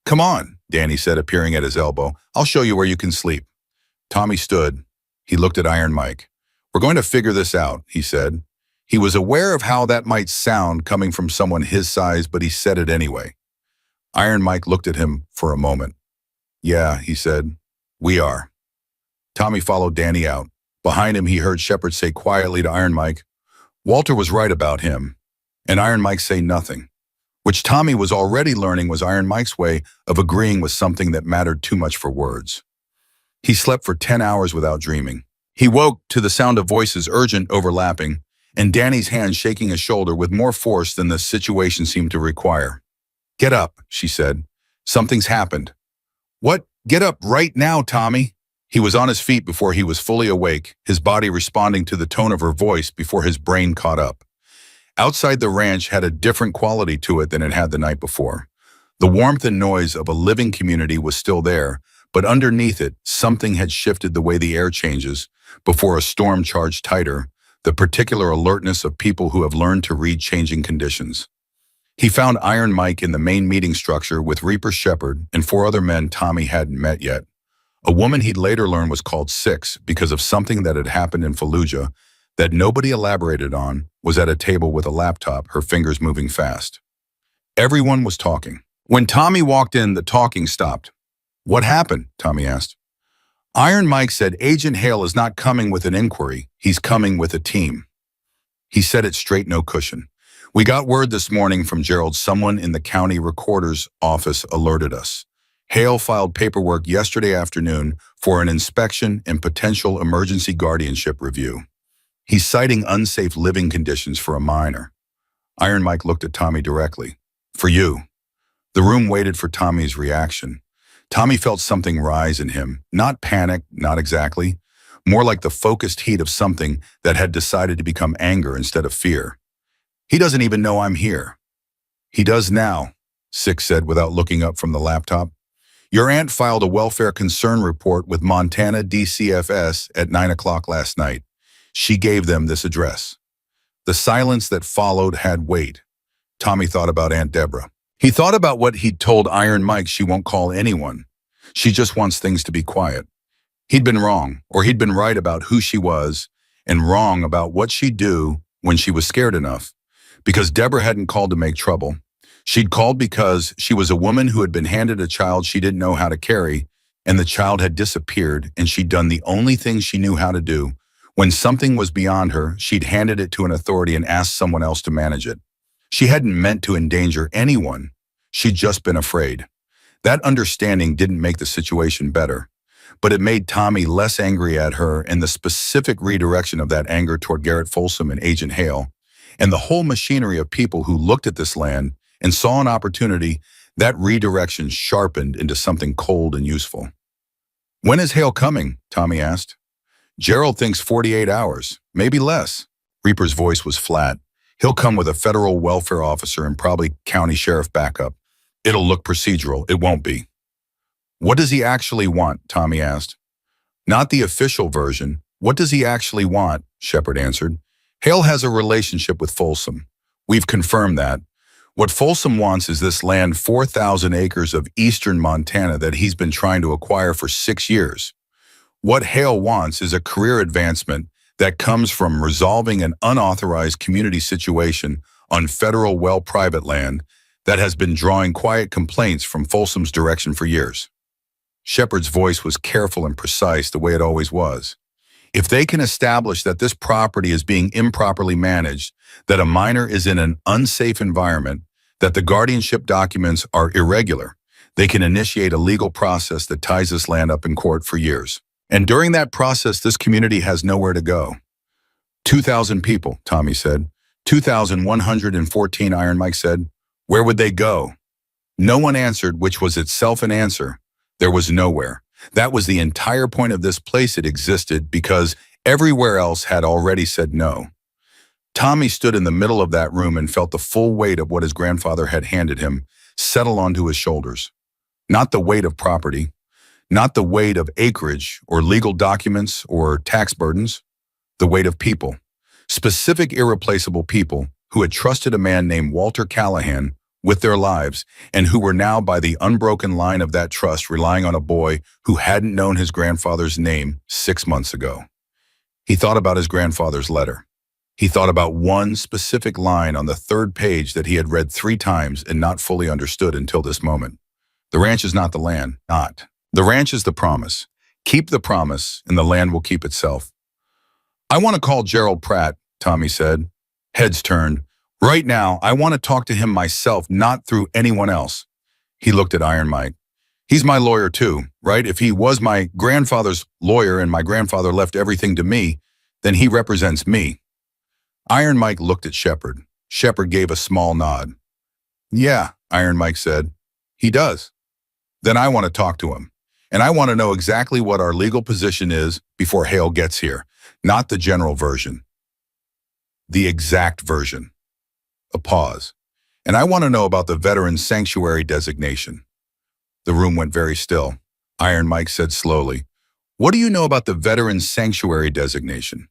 "Come on," Danny said, appearing at his elbow. "I'll show you where you can sleep." Tommy stood. He looked at Iron Mike. "We're going to figure this out," he said. He was aware of how that might sound coming from someone his size, but he said it anyway. Iron Mike looked at him for a moment. "Yeah," he said, "we are." Tommy followed Danny out. Behind him, he heard Shepard say quietly to Iron Mike, "Walter was right about him," and Iron Mike say nothing, which Tommy was already learning was Iron Mike's way of agreeing with something that mattered too much for words. He slept for 10 hours without dreaming. He woke to the sound of voices urgent, overlapping, and Danny's hand shaking his shoulder with more force than the situation seemed to require. "Get up," she said. "Something's happened." "What? Get up right now, Tommy." He was on his feet before he was fully awake, his body responding to the tone of her voice before his brain caught up. Outside the ranch had a different quality to it than it had the night before. The warmth and noise of a living community was still there, but underneath it, something had shifted the way the air changes before a storm charged tighter, the particular alertness of people who have learned to read changing conditions. He found Iron Mike in the main meeting structure with Reaper Shepard and 4 other men Tommy hadn't met yet. A woman he'd later learn was called Six because of something that had happened in Fallujah that nobody elaborated on, was at a table with a laptop, her fingers moving fast. Everyone was talking. When Tommy walked in, the talking stopped. "What happened?" Tommy asked. Iron Mike said Agent Hale is not coming with an inquiry, he's coming with a team. He said it straight, no cushion. "We got word this morning from Gerald, someone in the county recorder's office alerted us. Hale filed paperwork yesterday afternoon for an inspection and potential emergency guardianship review. He's citing unsafe living conditions for a minor." Iron Mike looked at Tommy directly. "For you." The room waited for Tommy's reaction. Tommy felt something rise in him, not panic, not exactly, more like the focused heat of something that had decided to become anger instead of fear. "He doesn't even know I'm here." "He does now," Six said without looking up from the laptop. "Your aunt filed a welfare concern report with Montana DCFS at 9 o'clock last night. She gave them this address." The silence that followed had weight. Tommy thought about Aunt Deborah. He thought about what he'd told Iron Mike she won't call anyone. She just wants things to be quiet. He'd been wrong, or he'd been right about who she was, and wrong about what she'd do when she was scared enough. Because Deborah hadn't called to make trouble. She'd called because she was a woman who had been handed a child she didn't know how to carry, and the child had disappeared, and she'd done the only thing she knew how to do. When something was beyond her, she'd handed it to an authority and asked someone else to manage it. She hadn't meant to endanger anyone. She'd just been afraid. That understanding didn't make the situation better, but it made Tommy less angry at her, and the specific redirection of that anger toward Garrett Folsom and Agent Hale, and the whole machinery of people who looked at this land and saw an opportunity, that redirection sharpened into something cold and useful. "When is Hale coming?" Tommy asked. "Gerald thinks 48 hours, maybe less." Reaper's voice was flat. "He'll come with a federal welfare officer and probably county sheriff backup. It'll look procedural. It won't be." "What does he actually want?" Tommy asked. "Not the official version. What does he actually want?" Shepard answered. "Hale has a relationship with Folsom. We've confirmed that. What Folsom wants is this land, 4,000 acres of eastern Montana that he's been trying to acquire for 6 years. What Hale wants is a career advancement that comes from resolving an unauthorized community situation on federal private land that has been drawing quiet complaints from Folsom's direction for years." Shepard's voice was careful and precise, the way it always was. "If they can establish that this property is being improperly managed, that a minor is in an unsafe environment, that the guardianship documents are irregular, they can initiate a legal process that ties this land up in court for years. And during that process, this community has nowhere to go." 2,000 people, Tommy said. 2,114, Iron Mike said. "Where would they go?" No one answered, which was itself an answer. There was nowhere. That was the entire point of this place. It existed because everywhere else had already said no. Tommy stood in the middle of that room and felt the full weight of what his grandfather had handed him settle onto his shoulders. Not the weight of property, not the weight of acreage or legal documents or tax burdens, the weight of people. Specific, irreplaceable people who had trusted a man named Walter Callahan with their lives and who were now, by the unbroken line of that trust, relying on a boy who hadn't known his grandfather's name 6 months ago. He thought about his grandfather's letter. He thought about one specific line on the 3rd page that he had read 3 times and not fully understood until this moment. The ranch is not the land, not. The ranch is the promise. Keep the promise, and the land will keep itself. I want to call Gerald Pratt, Tommy said. Heads turned. Right now, I want to talk to him myself, not through anyone else. He looked at Iron Mike. He's my lawyer too, right? If he was my grandfather's lawyer and my grandfather left everything to me, then he represents me. Iron Mike looked at Shepard. Shepard gave a small nod. Yeah, Iron Mike said. He does. Then I want to talk to him. And I want to know exactly what our legal position is before Hale gets here. Not the general version. The exact version. A pause. And I want to know about the Veterans Sanctuary designation. The room went very still. Iron Mike said slowly, What do you know about the Veterans Sanctuary designation?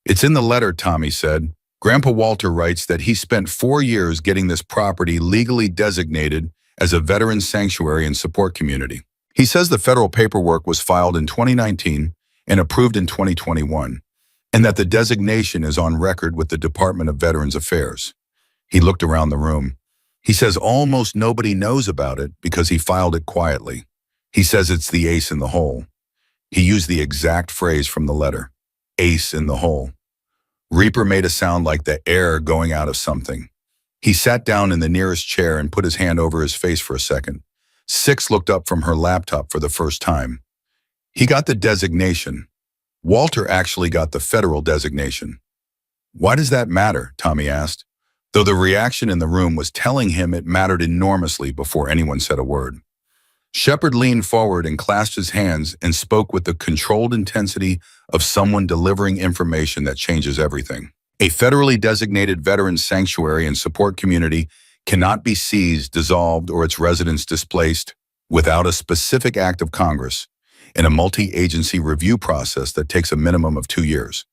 It's in the letter, Tommy said. Grandpa Walter writes that he spent 4 years getting this property legally designated as a Veterans Sanctuary and Support Community. He says the federal paperwork was filed in 2019 and approved in 2021, and that the designation is on record with the Department of Veterans Affairs. He looked around the room. He says almost nobody knows about it because he filed it quietly. He says it's the ace in the hole. He used the exact phrase from the letter. Ace in the hole. Reaper made a sound like the air going out of something. He sat down in the nearest chair and put his hand over his face for a second. Six looked up from her laptop for the first time. He got the designation. Walter actually got the federal designation. Why does that matter? Tommy asked, though the reaction in the room was telling him it mattered enormously before anyone said a word. Shepard leaned forward and clasped his hands and spoke with the controlled intensity of someone delivering information that changes everything. A federally designated veterans sanctuary and support community cannot be seized, dissolved, or its residents displaced without a specific act of Congress in a multi-agency review process that takes a minimum of 2 years.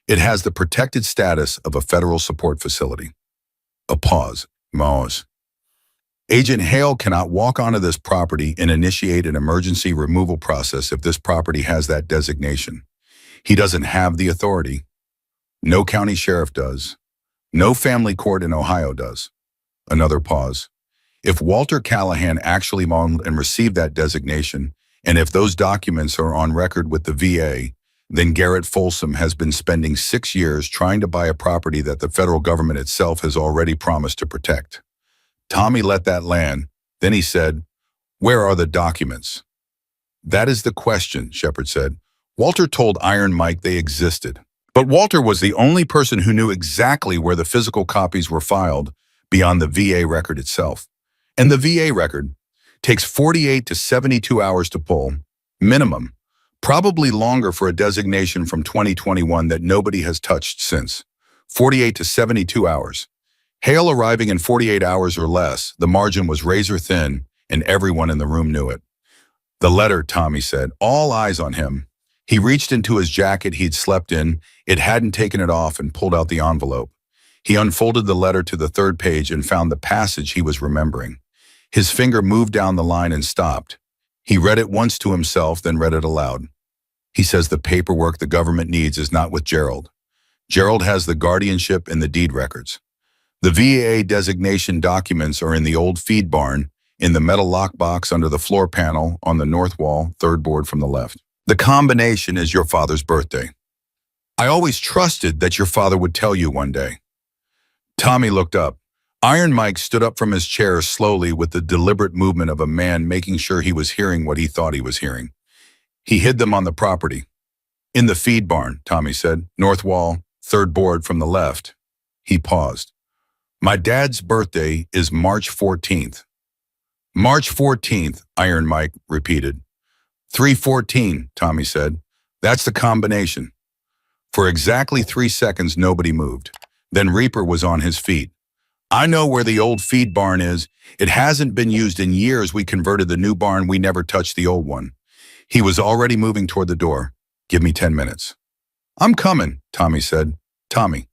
It has the protected status of a federal support facility. A pause. Moz. Agent Hale cannot walk onto this property and initiate an emergency removal process if this property has that designation. He doesn't have the authority. No county sheriff does. No family court in Ohio does. Another pause. If Walter Callahan actually owned and received that designation, and if those documents are on record with the VA, then Garrett Folsom has been spending 6 years trying to buy a property that the federal government itself has already promised to protect. Tommy let that land. Then he said, Where are the documents? That is the question, Shepard said. Walter told Iron Mike they existed. But Walter was the only person who knew exactly where the physical copies were filed beyond the VA record itself. And the VA record takes 48 to 72 hours to pull, minimum, probably longer for a designation from 2021 that nobody has touched since. 48 to 72 hours. Hale arriving in 48 hours or less, the margin was razor thin, and everyone in the room knew it. The letter, Tommy said, all eyes on him. He reached into his jacket he'd slept in. It hadn't taken it off, and pulled out the envelope. He unfolded the letter to the 3rd page and found the passage he was remembering. His finger moved down the line and stopped. He read it once to himself, then read it aloud. He says the paperwork the government needs is not with Gerald. Gerald has the guardianship and the deed records. The VA designation documents are in the old feed barn, in the metal lockbox under the floor panel on the north wall, 3rd board from the left. The combination is your father's birthday. I always trusted that your father would tell you one day. Tommy looked up. Iron Mike stood up from his chair slowly with the deliberate movement of a man making sure he was hearing what he thought he was hearing. He hid them on the property. In the feed barn, Tommy said. North wall, 3rd board from the left. He paused. My dad's birthday is March 14th. March 14th, Iron Mike repeated. 314, Tommy said. That's the combination. For exactly 3 seconds, nobody moved. Then Reaper was on his feet. I know where the old feed barn is. It hasn't been used in years. We converted the new barn. We never touched the old one. He was already moving toward the door. Give me 10 minutes. I'm coming, Tommy said. Tommy.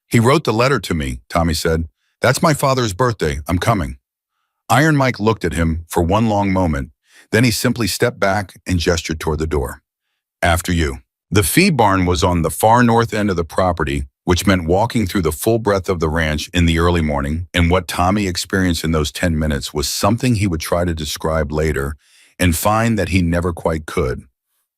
He wrote the letter to me, Tommy said. That's my father's birthday. I'm coming. Iron Mike looked at him for one long moment. Then he simply stepped back and gestured toward the door. After you. The feed barn was on the far north end of the property, which meant walking through the full breadth of the ranch in the early morning, and what Tommy experienced in those 10 minutes was something he would try to describe later and find that he never quite could.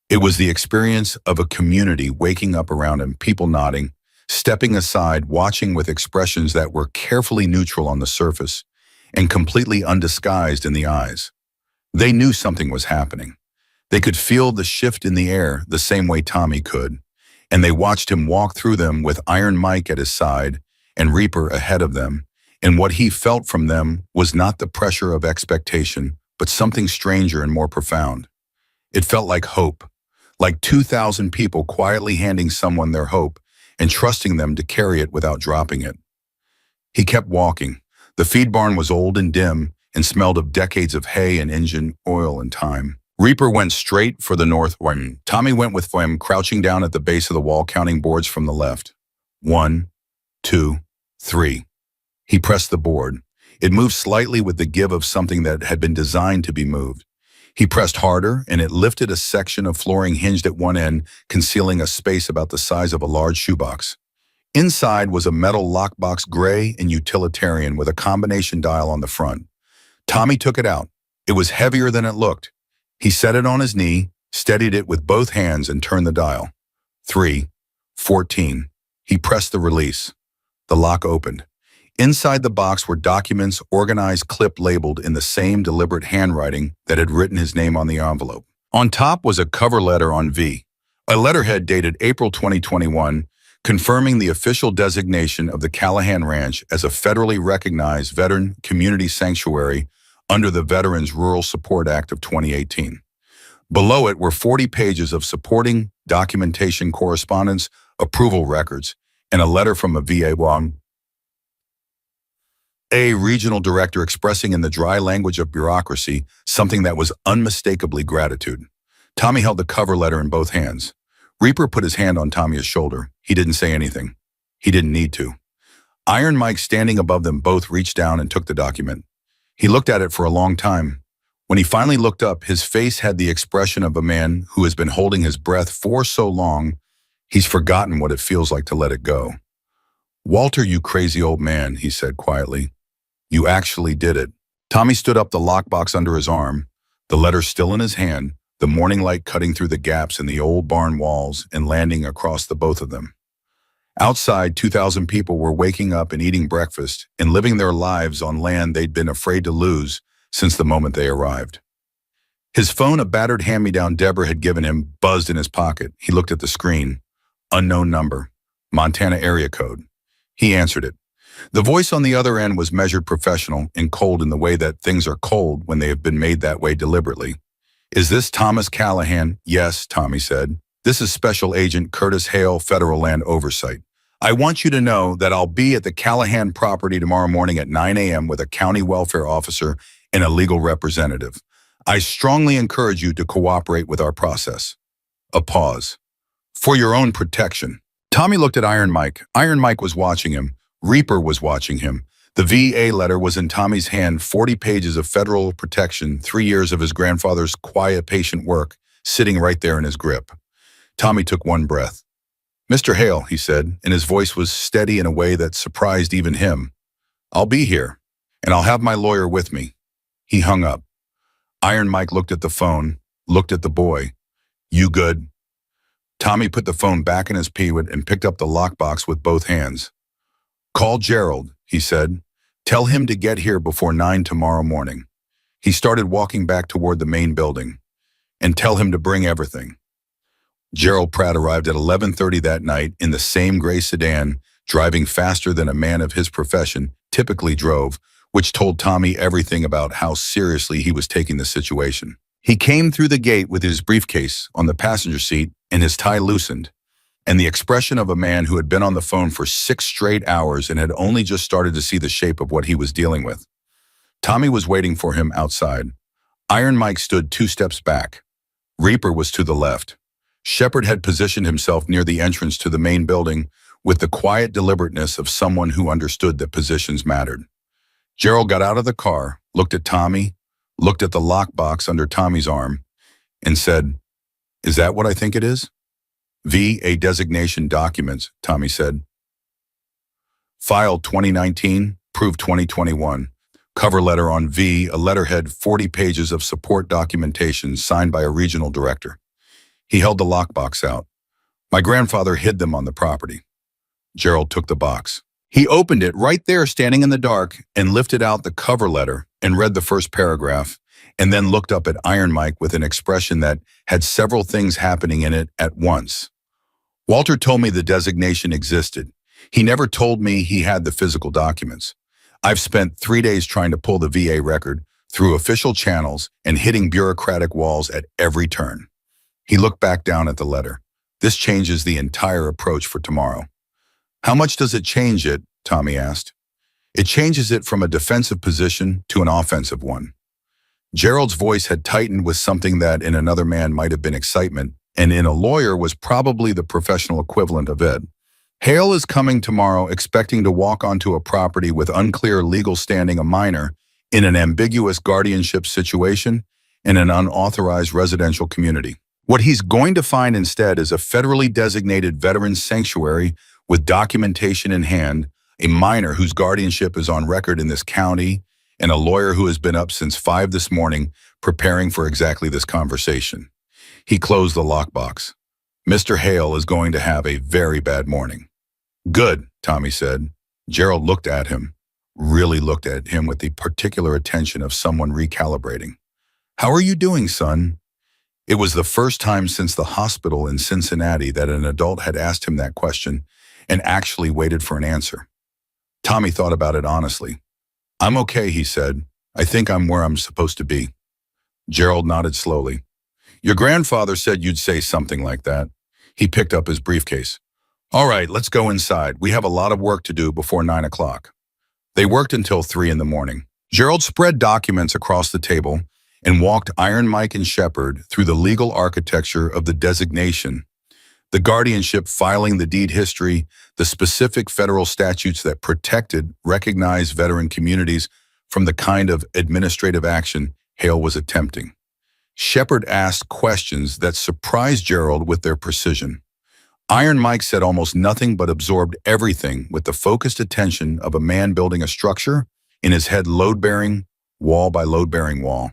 It was the experience of a community waking up around him, people nodding, stepping aside, watching with expressions that were carefully neutral on the surface and completely undisguised in the eyes. They knew something was happening. They could feel the shift in the air the same way Tommy could, and they watched him walk through them with Iron Mike at his side and Reaper ahead of them, and what he felt from them was not the pressure of expectation, but something stranger and more profound. It felt like hope, like 2,000 people quietly handing someone their hope and trusting them to carry it without dropping it. He kept walking. The feed barn was old and dim and smelled of decades of hay and engine oil and time. Reaper went straight for the north wing. Tommy went with him, crouching down at the base of the wall, counting boards from the left. 1, 2, 3. He pressed the board. It moved slightly with the give of something that had been designed to be moved. He pressed harder, and it lifted a section of flooring hinged at one end, concealing a space about the size of a large shoebox. Inside was a metal lockbox, gray and utilitarian, with a combination dial on the front. Tommy took it out. It was heavier than it looked. He set it on his knee, steadied it with both hands, and turned the dial. 3, 14. He pressed the release. The lock opened. Inside the box were documents, organized, clip-labeled in the same deliberate handwriting that had written his name on the envelope. On top was a cover letter on V, a letterhead dated April 2021, confirming the official designation of the Callahan Ranch as a federally recognized veteran community sanctuary under the Veterans Rural Support Act of 2018. Below it were 40 pages of supporting documentation, correspondence, approval records, and a letter from a VA regional director expressing in the dry language of bureaucracy something that was unmistakably gratitude. Tommy held the cover letter in both hands. Reaper put his hand on Tommy's shoulder. He didn't say anything. He didn't need to. Iron Mike, standing above them both, reached down and took the document. He looked at it for a long time. When he finally looked up, his face had the expression of a man who has been holding his breath for so long, he's forgotten what it feels like to let it go. Walter, you crazy old man, he said quietly. You actually did it. Tommy stood up, the lockbox under his arm, the letter still in his hand, the morning light cutting through the gaps in the old barn walls and landing across the both of them. Outside, 2,000 people were waking up and eating breakfast and living their lives on land they'd been afraid to lose since the moment they arrived. His phone, a battered hand-me-down Deborah had given him, buzzed in his pocket. He looked at the screen. Unknown number. Montana area code. He answered it. The voice on the other end was measured, professional, and cold in the way that things are cold when they have been made that way deliberately. Is this Thomas Callahan? Yes, Tommy said. This is Special Agent Curtis Hale, Federal Land Oversight. I want you to know that I'll be at the Callahan property tomorrow morning at 9 a.m. with a county welfare officer and a legal representative. I strongly encourage you to cooperate with our process. A pause. For your own protection. Tommy looked at Iron Mike. Iron Mike was watching him. Reaper was watching him. The VA letter was in Tommy's hand, 40 pages of federal protection, 3 years of his grandfather's quiet, patient work, sitting right there in his grip. Tommy took one breath. Mr. Hale, he said, and his voice was steady in a way that surprised even him. I'll be here, and I'll have my lawyer with me. He hung up. Iron Mike looked at the phone, looked at the boy. You good? Tommy put the phone back in his peewit and picked up the lockbox with both hands. Call Gerald, he said. Tell him to get here before 9 tomorrow morning. He started walking back toward the main building. And tell him to bring everything. Gerald Pratt arrived at 11:30 that night in the same gray sedan, driving faster than a man of his profession typically drove, which told Tommy everything about how seriously he was taking the situation. He came through the gate with his briefcase on the passenger seat and his tie loosened, and the expression of a man who had been on the phone for 6 straight hours and had only just started to see the shape of what he was dealing with. Tommy was waiting for him outside. Iron Mike stood 2 steps back. Reaper was to the left. Shepard had positioned himself near the entrance to the main building with the quiet deliberateness of someone who understood that positions mattered. Gerald got out of the car, looked at Tommy, looked at the lockbox under Tommy's arm, and said, "Is that what I think it is?" VA designation documents, Tommy said. File 2019, Proof 2021. Cover letter on V, a letterhead, 40 pages of support documentation signed by a regional director. He held the lockbox out. "My grandfather hid them on the property." Gerald took the box. He opened it right there standing in the dark and lifted out the cover letter and read the first paragraph, and then looked up at Iron Mike with an expression that had several things happening in it at once. "Walter told me the designation existed. He never told me he had the physical documents. I've spent 3 days trying to pull the VA record through official channels and hitting bureaucratic walls at every turn." He looked back down at the letter. "This changes the entire approach for tomorrow." "How much does it change it?" Tommy asked. "It changes it from a defensive position to an offensive one." Gerald's voice had tightened with something that in another man might have been excitement, and in a lawyer was probably the professional equivalent of it. "Hale is coming tomorrow expecting to walk onto a property with unclear legal standing, a minor, in an ambiguous guardianship situation in an unauthorized residential community. What he's going to find instead is a federally designated veterans sanctuary with documentation in hand, a minor whose guardianship is on record in this county, and a lawyer who has been up since 5 this morning preparing for exactly this conversation." He closed the lockbox. "Mr. Hale is going to have a very bad morning." "Good," Tommy said. Gerald looked at him, really looked at him with the particular attention of someone recalibrating. "How are you doing, son?" It was the first time since the hospital in Cincinnati that an adult had asked him that question and actually waited for an answer. Tommy thought about it honestly. "I'm okay," he said. "I think I'm where I'm supposed to be." Gerald nodded slowly. "Your grandfather said you'd say something like that." He picked up his briefcase. "All right, let's go inside. We have a lot of work to do before 9 o'clock. They worked until 3 in the morning. Gerald spread documents across the table and walked Iron Mike and Shepard through the legal architecture of the designation, the guardianship, filing, the deed history, the specific federal statutes that protected, recognized veteran communities from the kind of administrative action Hale was attempting. Shepard asked questions that surprised Gerald with their precision. Iron Mike said almost nothing but absorbed everything with the focused attention of a man building a structure, in his head load-bearing, wall by load-bearing wall.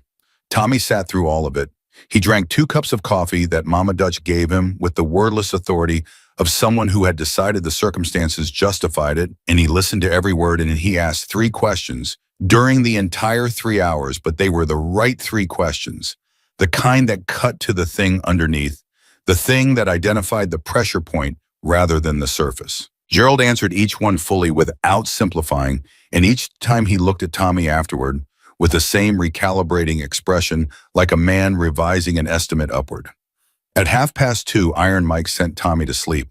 Tommy sat through all of it. He drank 2 cups of coffee that Mama Dutch gave him with the wordless authority of someone who had decided the circumstances justified it, and he listened to every word, and he asked 3 questions during the entire 3 hours, but they were the right 3 questions, the kind that cut to the thing underneath, the thing that identified the pressure point rather than the surface. Gerald answered each one fully without simplifying, and each time he looked at Tommy afterward with the same recalibrating expression, like a man revising an estimate upward. At 2:30, Iron Mike sent Tommy to sleep.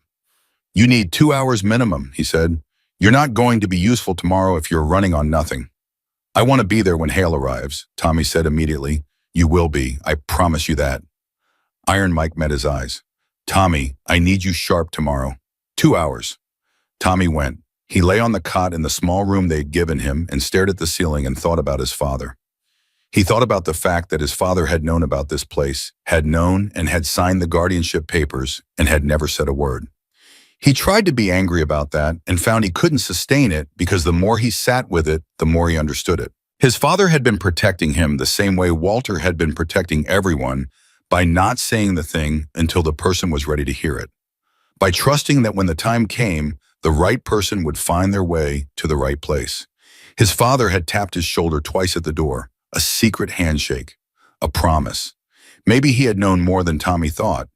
"You need 2 hours minimum," he said. "You're not going to be useful tomorrow if you're running on nothing." "I want to be there when Hale arrives," Tommy said immediately. "You will be, I promise you that." Iron Mike met his eyes. "Tommy, I need you sharp tomorrow. 2 hours." Tommy went. He lay on the cot in the small room they'd given him and stared at the ceiling and thought about his father. He thought about the fact that his father had known about this place, had known and had signed the guardianship papers, and had never said a word. He tried to be angry about that and found he couldn't sustain it because the more he sat with it, the more he understood it. His father had been protecting him the same way Walter had been protecting everyone, by not saying the thing until the person was ready to hear it, by trusting that when the time came, the right person would find their way to the right place. His father had tapped his shoulder twice at the door, a secret handshake, a promise. Maybe he had known more than Tommy thought.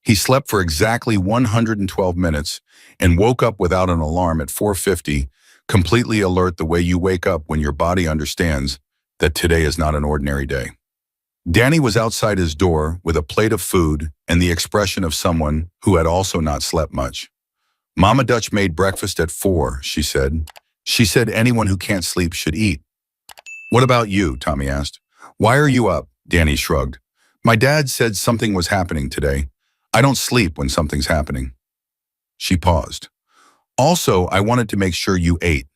He slept for exactly 112 minutes and woke up without an alarm at 4:50, completely alert the way you wake up when your body understands that today is not an ordinary day. Danny was outside his door with a plate of food and the expression of someone who had also not slept much. Mama Dutch made breakfast at 4, she said. She said anyone who can't sleep should eat. What about you? Tommy asked. Why are you up? Danny shrugged. My dad said something was happening today. I don't sleep when something's happening. She paused. Also, I wanted to make sure you ate.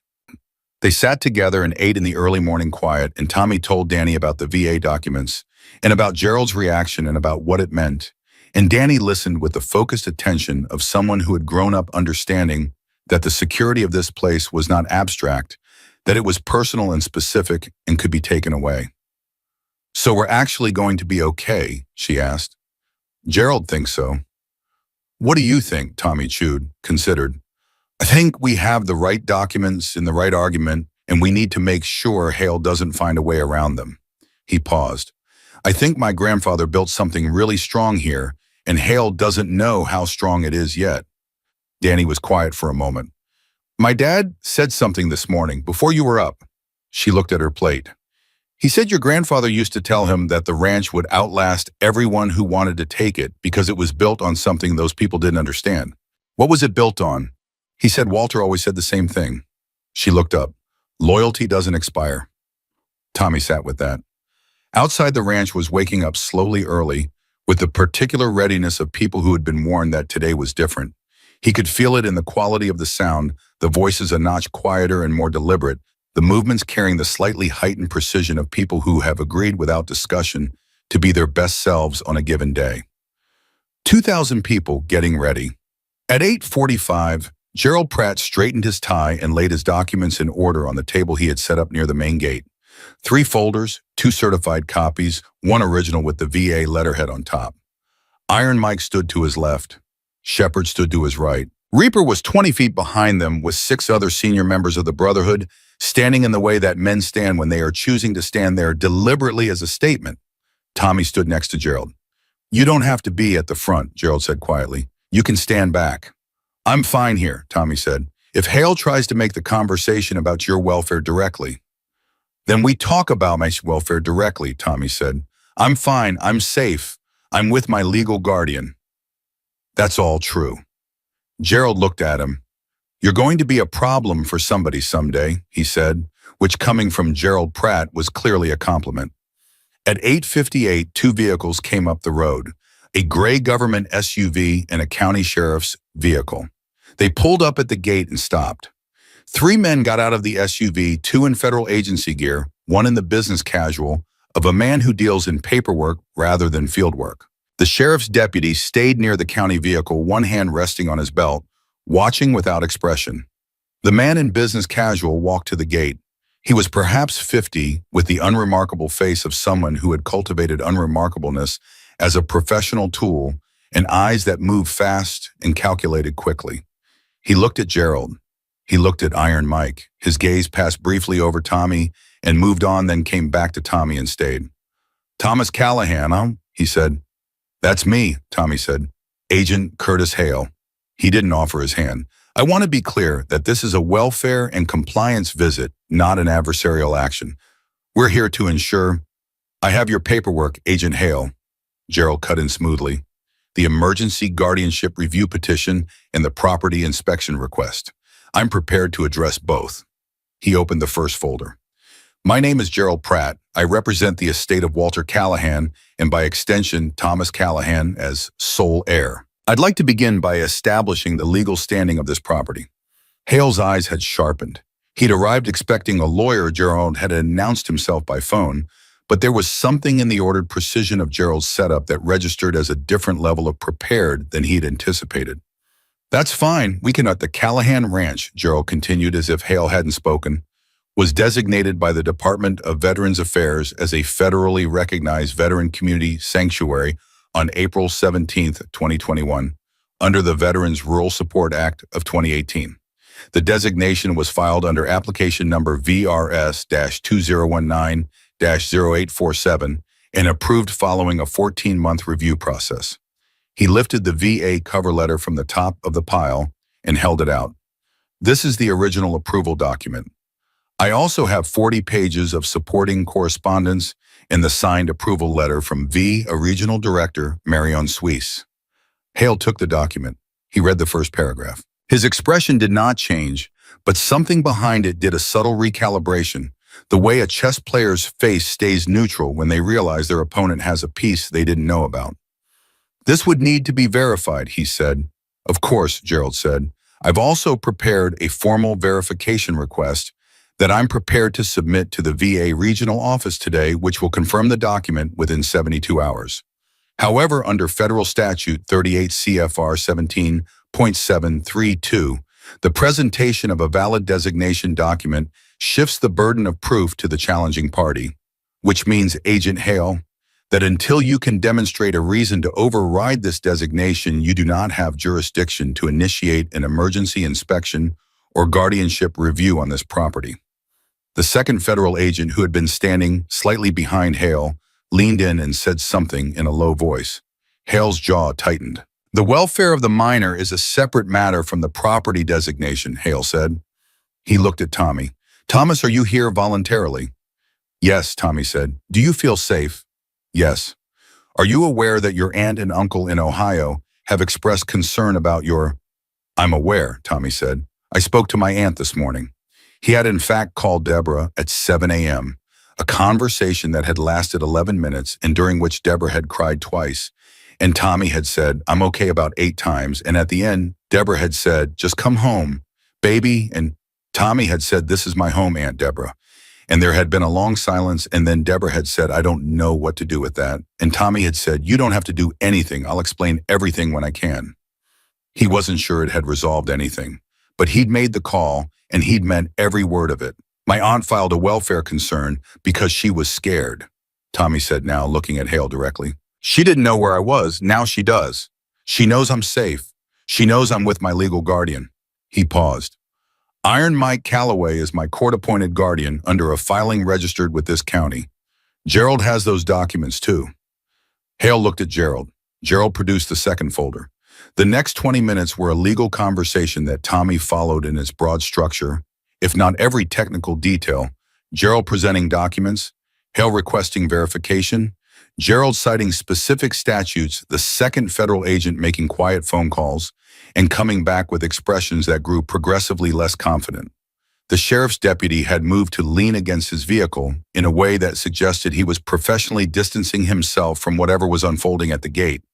They sat together and ate in the early morning quiet, and Tommy told Danny about the VA documents and about Gerald's reaction and about what it meant. And Danny listened with the focused attention of someone who had grown up understanding that the security of this place was not abstract, that it was personal and specific and could be taken away. So we're actually going to be okay, she asked. Gerald thinks so. What do you think? Tommy chewed, considered. I think we have the right documents and the right argument, and we need to make sure Hale doesn't find a way around them. He paused. I think my grandfather built something really strong here, and Hale doesn't know how strong it is yet. Danny was quiet for a moment. My dad said something this morning, before you were up. She looked at her plate. He said your grandfather used to tell him that the ranch would outlast everyone who wanted to take it because it was built on something those people didn't understand. What was it built on? He said Walter always said the same thing. She looked up. Loyalty doesn't expire. Tommy sat with that. Outside the ranch was waking up slowly early, with the particular readiness of people who had been warned that today was different. He could feel it in the quality of the sound, the voices a notch quieter and more deliberate, the movements carrying the slightly heightened precision of people who have agreed without discussion to be their best selves on a given day. 2,000 people getting ready. At 8:45, Gerald Pratt straightened his tie and laid his documents in order on the table he had set up near the main gate. 3 folders, 2 certified copies, 1 original with the VA letterhead on top. Iron Mike stood to his left. Shepard stood to his right. Reaper was 20 feet behind them with 6 other senior members of the Brotherhood standing in the way that men stand when they are choosing to stand there deliberately as a statement. Tommy stood next to Gerald. You don't have to be at the front, Gerald said quietly. You can stand back. I'm fine here, Tommy said. If Hale tries to make the conversation about your welfare directly, then we talk about my welfare directly, Tommy said. I'm fine. I'm safe. I'm with my legal guardian. That's all true. Gerald looked at him. You're going to be a problem for somebody someday, he said, which coming from Gerald Pratt was clearly a compliment. At 8:58, 2 vehicles came up the road, a gray government SUV and a county sheriff's vehicle. They pulled up at the gate and stopped. 3 men got out of the SUV, 2 in federal agency gear, 1 in the business casual, of a man who deals in paperwork rather than field work. The sheriff's deputy stayed near the county vehicle, one hand resting on his belt, watching without expression. The man in business casual walked to the gate. He was perhaps 50, with the unremarkable face of someone who had cultivated unremarkableness as a professional tool and eyes that moved fast and calculated quickly. He looked at Gerald. He looked at Iron Mike. His gaze passed briefly over Tommy and moved on, then came back to Tommy and stayed. Thomas Callahan, huh? He said. That's me, Tommy said. Agent Curtis Hale. He didn't offer his hand. I want to be clear that this is a welfare and compliance visit, not an adversarial action. We're here to ensure. I have your paperwork, Agent Hale. Gerald cut in smoothly. The emergency guardianship review petition and the property inspection request. I'm prepared to address both. He opened the first folder. My name is Gerald Pratt. I represent the estate of Walter Callahan and by extension Thomas Callahan as sole heir. I'd like to begin by establishing the legal standing of this property. Hale's eyes had sharpened. He'd arrived expecting a lawyer. Gerald had announced himself by phone, but there was something in the ordered precision of Gerald's setup that registered as a different level of prepared than he'd anticipated. That's fine. We can at the Callahan Ranch, Gerald continued as if Hale hadn't spoken, was designated by the Department of Veterans Affairs as a federally recognized veteran community sanctuary on April 17, 2021, under the Veterans Rural Support Act of 2018. The designation was filed under application number VRS-2019-0847 and approved following a 14-month review process. He lifted the VA cover letter from the top of the pile and held it out. This is the original approval document. I also have 40 pages of supporting correspondence and the signed approval letter from a regional director, Marion Suisse. Hale took the document. He read the first paragraph. His expression did not change, but something behind it did a subtle recalibration, the way a chess player's face stays neutral when they realize their opponent has a piece they didn't know about. This would need to be verified, he said. Of course, Gerald said. I've also prepared a formal verification request that I'm prepared to submit to the VA regional office today, which will confirm the document within 72 hours. However, under federal statute 38 CFR 17.732, the presentation of a valid designation document shifts the burden of proof to the challenging party, which means, Agent Hale, that until you can demonstrate a reason to override this designation, you do not have jurisdiction to initiate an emergency inspection or guardianship review on this property. The second federal agent, who had been standing slightly behind Hale, leaned in and said something in a low voice. Hale's jaw tightened. The welfare of the minor is a separate matter from the property designation, Hale said. He looked at Tommy. Thomas, are you here voluntarily? Yes, Tommy said. Do you feel safe? Yes. Are you aware that your aunt and uncle in Ohio have expressed concern about your... I'm aware, Tommy said. I spoke to my aunt this morning. He had in fact called Deborah at 7 a.m., a conversation that had lasted 11 minutes and during which Deborah had cried twice, and Tommy had said, I'm okay about 8 times, and at the end, Deborah had said, just come home, baby, and Tommy had said, this is my home, Aunt Deborah. And there had been a long silence, and then Deborah had said, I don't know what to do with that. And Tommy had said, you don't have to do anything. I'll explain everything when I can. He wasn't sure it had resolved anything, but he'd made the call, and he'd meant every word of it. My aunt filed a welfare concern because she was scared, Tommy said now, looking at Hale directly. She didn't know where I was. Now she does. She knows I'm safe. She knows I'm with my legal guardian. He paused. Iron Mike Calloway is my court-appointed guardian under a filing registered with this county. Gerald has those documents too. Hale looked at Gerald. Gerald produced the second folder. The next 20 minutes were a legal conversation that Tommy followed in its broad structure, if not every technical detail. Gerald presenting documents, Hale requesting verification, Gerald citing specific statutes, the second federal agent making quiet phone calls, and coming back with expressions that grew progressively less confident. The sheriff's deputy had moved to lean against his vehicle in a way that suggested he was professionally distancing himself from whatever was unfolding at the gate.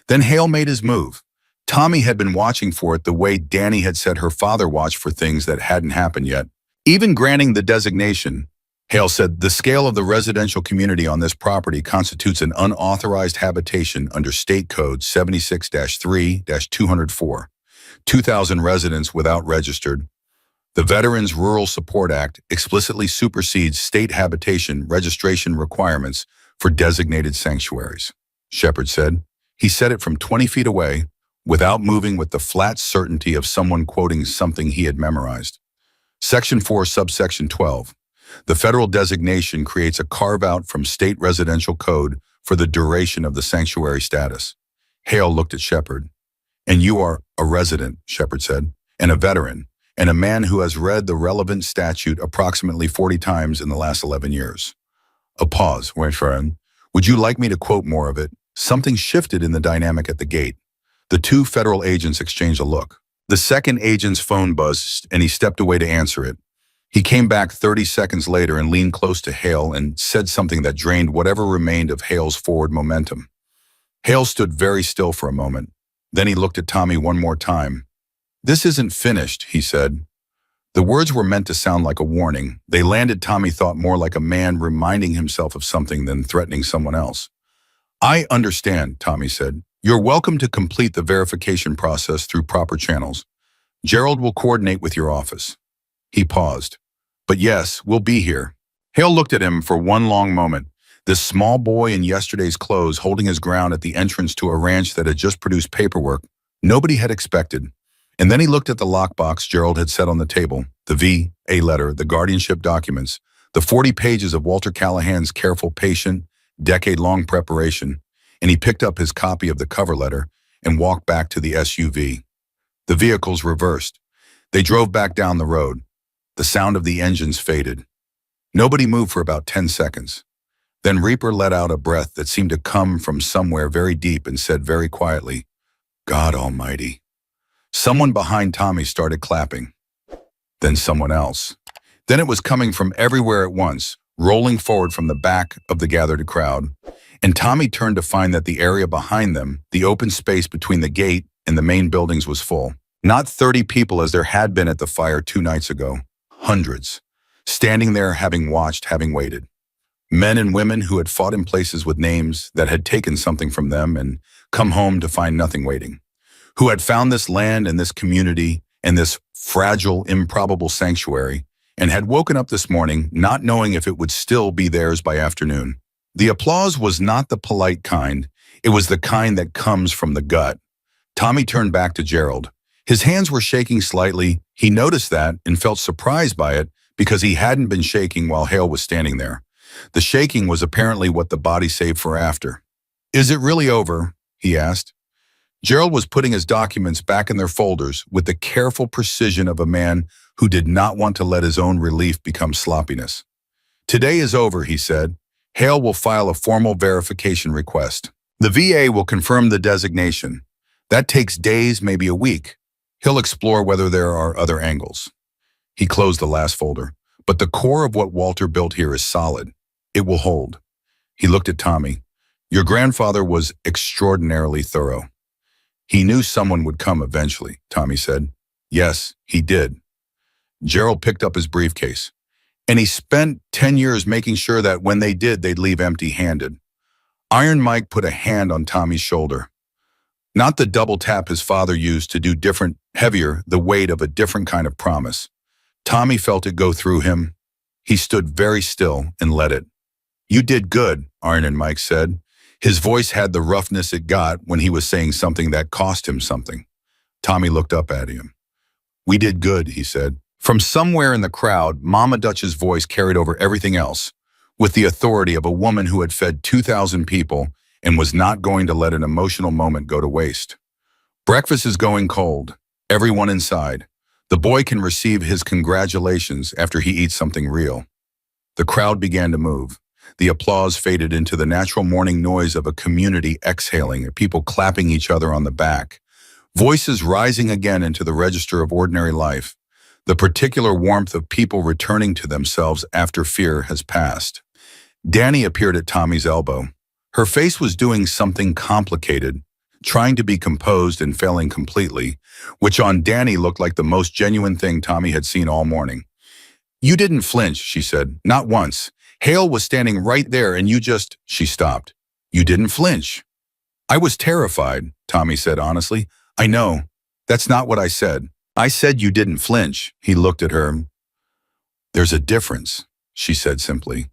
Then Hale made his move. Tommy had been watching for it the way Danny had said her father watched for things that hadn't happened yet. Even granting the designation, Hale said, the scale of the residential community on this property constitutes an unauthorized habitation under State Code 76-3-204. 2,000 residents without registered. The Veterans Rural Support Act explicitly supersedes state habitation registration requirements for designated sanctuaries, Shepard said. He said it from 20 feet away, without moving, with the flat certainty of someone quoting something he had memorized. Section 4, subsection 12. The federal designation creates a carve-out from state residential code for the duration of the sanctuary status. Hale looked at Shepard. And you are a resident, Shepard said, and a veteran, and a man who has read the relevant statute approximately 40 times in the last 11 years. A pause. Wait for it. Would you like me to quote more of it? Something shifted in the dynamic at the gate. The two federal agents exchanged a look. The second agent's phone buzzed, and he stepped away to answer it. He came back 30 seconds later and leaned close to Hale and said something that drained whatever remained of Hale's forward momentum. Hale stood very still for a moment. Then he looked at Tommy one more time. This isn't finished, he said. The words were meant to sound like a warning. They landed, Tommy thought, more like a man reminding himself of something than threatening someone else. I understand, Tommy said. You're welcome to complete the verification process through proper channels. Gerald will coordinate with your office. He paused. But yes, we'll be here. Hale looked at him for one long moment. This small boy in yesterday's clothes holding his ground at the entrance to a ranch that had just produced paperwork nobody had expected. And then he looked at the lockbox Gerald had set on the table, the VA letter, the guardianship documents, the 40 pages of Walter Callahan's careful, patient, decade-long preparation, and he picked up his copy of the cover letter and walked back to the SUV. The vehicles reversed. They drove back down the road. The sound of the engines faded. Nobody moved for about 10 seconds. Then Reaper let out a breath that seemed to come from somewhere very deep and said very quietly, "God Almighty." Someone behind Tommy started clapping. Then someone else. Then it was coming from everywhere at once, rolling forward from the back of the gathered crowd. And Tommy turned to find that the area behind them, the open space between the gate and the main buildings, was full. Not 30 people as there had been at the fire 2 nights ago. Hundreds. Standing there, having watched, having waited. Men and women who had fought in places with names that had taken something from them and come home to find nothing waiting. Who had found this land and this community and this fragile, improbable sanctuary, and had woken up this morning not knowing if it would still be theirs by afternoon. The applause was not the polite kind. It was the kind that comes from the gut. Tommy turned back to Gerald. His hands were shaking slightly. He noticed that and felt surprised by it because he hadn't been shaking while Hale was standing there. The shaking was apparently what the body saved for after. "Is it really over?" he asked. Gerald was putting his documents back in their folders with the careful precision of a man who did not want to let his own relief become sloppiness. "Today is over," he said. "Hale will file a formal verification request. The VA will confirm the designation. That takes days, maybe a week. He'll explore whether there are other angles." He closed the last folder. "But the core of what Walter built here is solid. It will hold." He looked at Tommy. "Your grandfather was extraordinarily thorough." "He knew someone would come eventually," Tommy said. "Yes, he did." Gerald picked up his briefcase. "And he spent 10 years making sure that when they did, they'd leave empty-handed." Iron Mike put a hand on Tommy's shoulder. Not the double tap his father used to do different, heavier, the weight of a different kind of promise. Tommy felt it go through him. He stood very still and let it. "You did good," Iron Mike said. His voice had the roughness it got when he was saying something that cost him something. Tommy looked up at him. "We did good," he said. From somewhere in the crowd, Mama Dutch's voice carried over everything else, with the authority of a woman who had fed 2,000 people and was not going to let an emotional moment go to waste. "Breakfast is going cold. Everyone inside. The boy can receive his congratulations after he eats something real." The crowd began to move. The applause faded into the natural morning noise of a community exhaling, people clapping each other on the back. Voices rising again into the register of ordinary life. The particular warmth of people returning to themselves after fear has passed. Danny appeared at Tommy's elbow. Her face was doing something complicated, trying to be composed and failing completely, which on Danny looked like the most genuine thing Tommy had seen all morning. "You didn't flinch," she said. "Not once. Hale was standing right there and you just..." She stopped. "You didn't flinch." "I was terrified," Tommy said honestly. "I know. That's not what I said. I said you didn't flinch." He looked at her. "There's a difference," she said simply.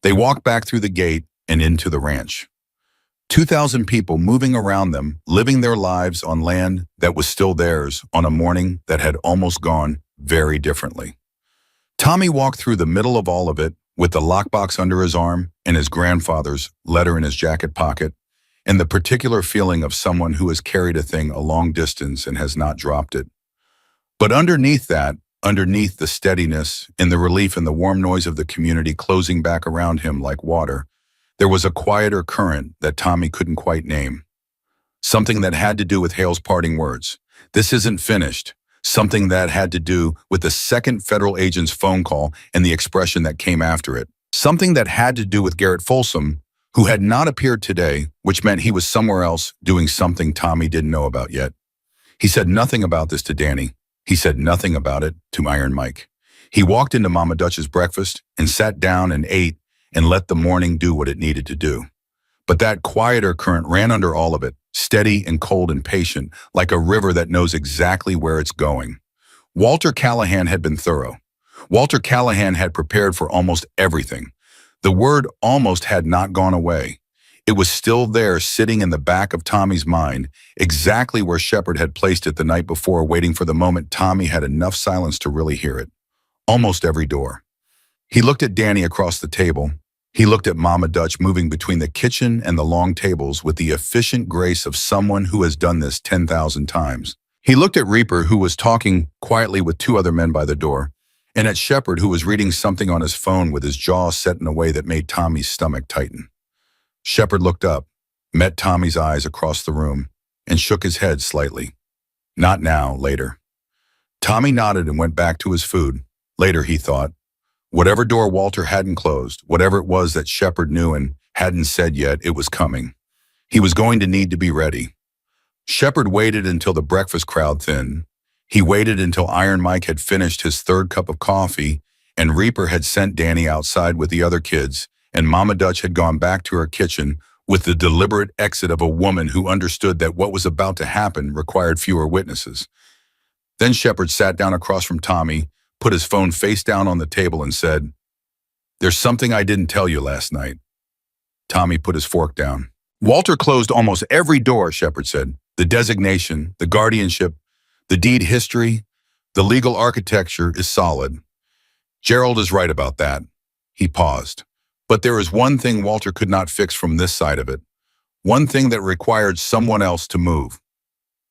They walked back through the gate and into the ranch. 2,000 people moving around them, living their lives on land that was still theirs on a morning that had almost gone very differently. Tommy walked through the middle of all of it with the lockbox under his arm and his grandfather's letter in his jacket pocket, and the particular feeling of someone who has carried a thing a long distance and has not dropped it. But underneath that, underneath the steadiness and the relief and the warm noise of the community closing back around him like water, there was a quieter current that Tommy couldn't quite name. Something that had to do with Hale's parting words. "This isn't finished." Something that had to do with the second federal agent's phone call and the expression that came after it. Something that had to do with Garrett Folsom, who had not appeared today, which meant he was somewhere else doing something Tommy didn't know about yet. He said nothing about this to Danny. He said nothing about it to Iron Mike. He walked into Mama Dutch's breakfast and sat down and ate and let the morning do what it needed to do. But that quieter current ran under all of it, steady and cold and patient, like a river that knows exactly where it's going. Walter Callahan had been thorough. Walter Callahan had prepared for almost everything. The word almost had not gone away. It was still there, sitting in the back of Tommy's mind, exactly where Shepard had placed it the night before, waiting for the moment Tommy had enough silence to really hear it. Almost every door. He looked at Danny across the table. He looked at Mama Dutch moving between the kitchen and the long tables with the efficient grace of someone who has done this 10,000 times. He looked at Reaper, who was talking quietly with 2 other men by the door. and at Shepard, who was reading something on his phone with his jaw set in a way that made Tommy's stomach tighten. Shepard looked up, met Tommy's eyes across the room, and shook his head slightly. Not now, later. Tommy nodded and went back to his food. Later, he thought. Whatever door Walter hadn't closed, whatever it was that Shepard knew and hadn't said yet, it was coming. He was going to need to be ready. Shepard waited until the breakfast crowd thinned. He waited until Iron Mike had finished his third cup of coffee and Reaper had sent Danny outside with the other kids and Mama Dutch had gone back to her kitchen with the deliberate exit of a woman who understood that what was about to happen required fewer witnesses. Then Shepard sat down across from Tommy, put his phone face down on the table and said, "There's something I didn't tell you last night." Tommy put his fork down. "Walter closed almost every door," Shepard said. "The designation, the guardianship, the deed history, the legal architecture is solid. Gerald is right about that." He paused. "But there is one thing Walter could not fix from this side of it. One thing that required someone else to move."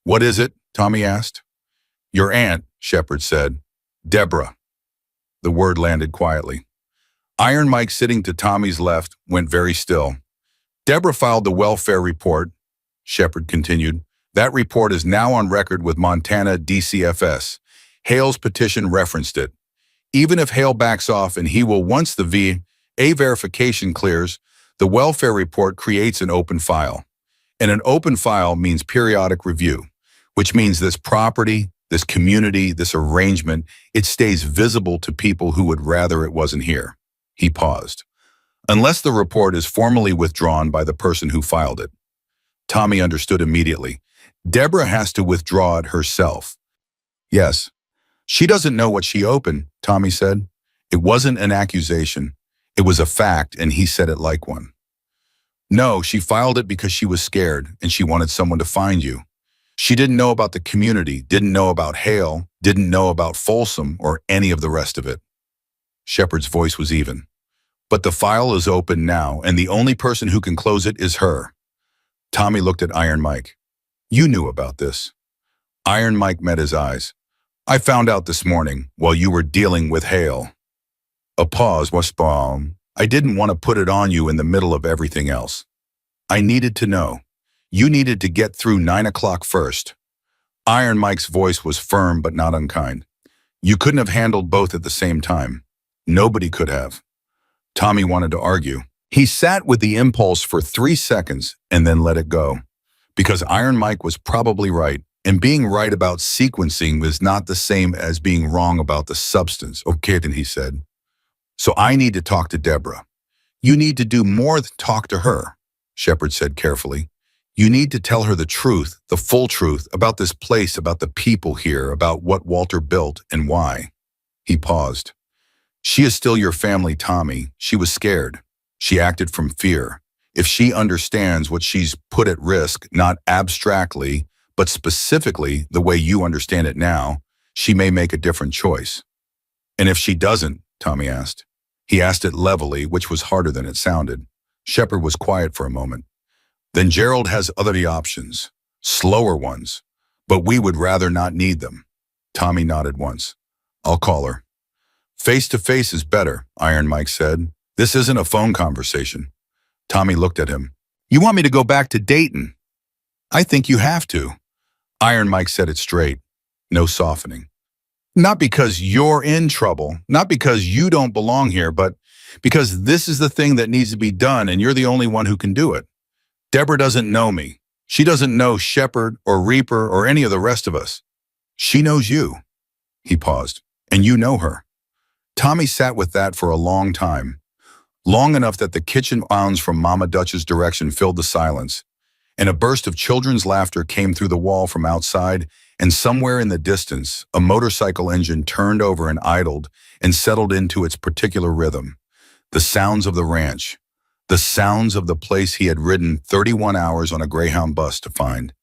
"What is it?" Tommy asked. "Your aunt," Shepard said. "Deborah." The word landed quietly. Iron Mike, sitting to Tommy's left, went very still. "Deborah filed the welfare report," Shepard continued. "That report is now on record with Montana DCFS. Hale's petition referenced it. Even if Hale backs off and he will once the VA verification clears, the welfare report creates an open file. And an open file means periodic review, which means this property, this community, this arrangement, it stays visible to people who would rather it wasn't here." He paused. "Unless the report is formally withdrawn by the person who filed it." Tommy understood immediately. Deborah has to withdraw it herself. "Yes. She doesn't know what she opened," Tommy said. "It wasn't an accusation. It was a fact, and he said it like one." "No, she filed it because she was scared, and she wanted someone to find you. She didn't know about the community, didn't know about Hale, didn't know about Folsom, or any of the rest of it." Shepard's voice was even. "But the file is open now, and the only person who can close it is her." Tommy looked at Iron Mike. "You knew about this." Iron Mike met his eyes. "I found out this morning, while you were dealing with Hale." A pause was spawned. "I didn't want to put it on you in the middle of everything else. I needed to know. You needed to get through 9 o'clock first." Iron Mike's voice was firm but not unkind. "You couldn't have handled both at the same time. Nobody could have." Tommy wanted to argue. He sat with the impulse for 3 seconds and then let it go. Because Iron Mike was probably right, and being right about sequencing was not the same as being wrong about the substance. "Okay," then he said. "So I need to talk to Deborah." "You need to do more than talk to her," Shepard said carefully. "You need to tell her the truth, the full truth, about this place, about the people here, about what Walter built and why." He paused. "She is still your family, Tommy. She was scared. She acted from fear. If she understands what she's put at risk, not abstractly, but specifically the way you understand it now, she may make a different choice." "And if she doesn't?" Tommy asked. He asked it levelly, which was harder than it sounded. Shepard was quiet for a moment. "Then Gerald has other options, slower ones, but we would rather not need them." Tommy nodded once. "I'll call her." "Face to face is better," Iron Mike said. "This isn't a phone conversation." Tommy looked at him. "You want me to go back to Dayton?" "I think you have to." Iron Mike said it straight. No softening. "Not because you're in trouble, not because you don't belong here, but because this is the thing that needs to be done and you're the only one who can do it. Deborah doesn't know me. She doesn't know Shepard or Reaper or any of the rest of us. She knows you." He paused. "And you know her." Tommy sat with that for a long time. Long enough that the kitchen sounds from Mama Dutch's direction filled the silence, and a burst of children's laughter came through the wall from outside, and somewhere in the distance, a motorcycle engine turned over and idled and settled into its particular rhythm. The sounds of the ranch, the sounds of the place he had ridden 31 hours on a Greyhound bus to find.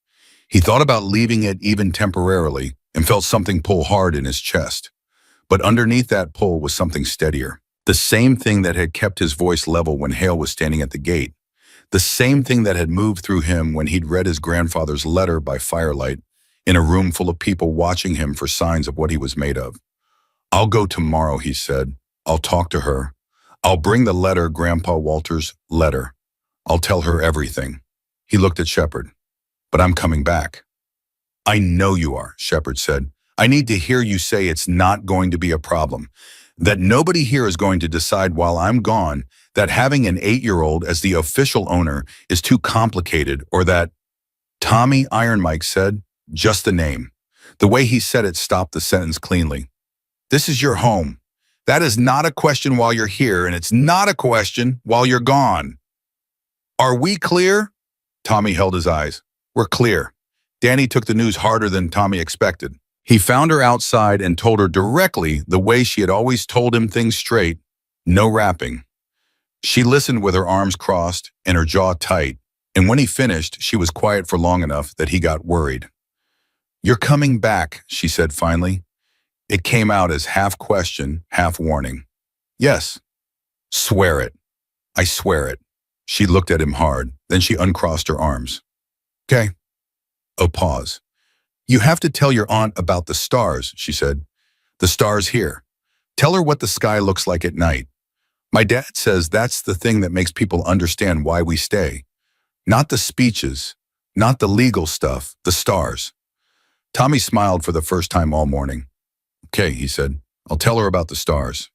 He thought about leaving it even temporarily and felt something pull hard in his chest. But underneath that pull was something steadier. The same thing that had kept his voice level when Hale was standing at the gate. The same thing that had moved through him when he'd read his grandfather's letter by firelight in a room full of people watching him for signs of what he was made of. I'll go tomorrow, he said. I'll talk to her. I'll bring the letter, Grandpa Walter's letter. I'll tell her everything. He looked at Shepard. But I'm coming back. I know you are, Shepard said. I need to hear you say it's not going to be a problem. That nobody here is going to decide while I'm gone that having an 8-year-old as the official owner is too complicated, or that Tommy, Iron Mike said, just the name. The way he said it stopped the sentence cleanly. This is your home. That is not a question while you're here, and it's not a question while you're gone. Are we clear? Tommy held his eyes. We're clear. Danny took the news harder than Tommy expected. He found her outside and told her directly the way she had always told him things straight, no rapping. She listened with her arms crossed and her jaw tight, and when he finished, she was quiet for long enough that he got worried. You're coming back, she said finally. It came out as half question, half warning. Yes. Swear it. I swear it. She looked at him hard, then she uncrossed her arms. Okay. A pause. You have to tell your aunt about the stars, she said. The stars here. Tell her what the sky looks like at night. My dad says that's the thing that makes people understand why we stay. Not the speeches, not the legal stuff, the stars. Tommy smiled for the first time all morning. Okay, he said. I'll tell her about the stars.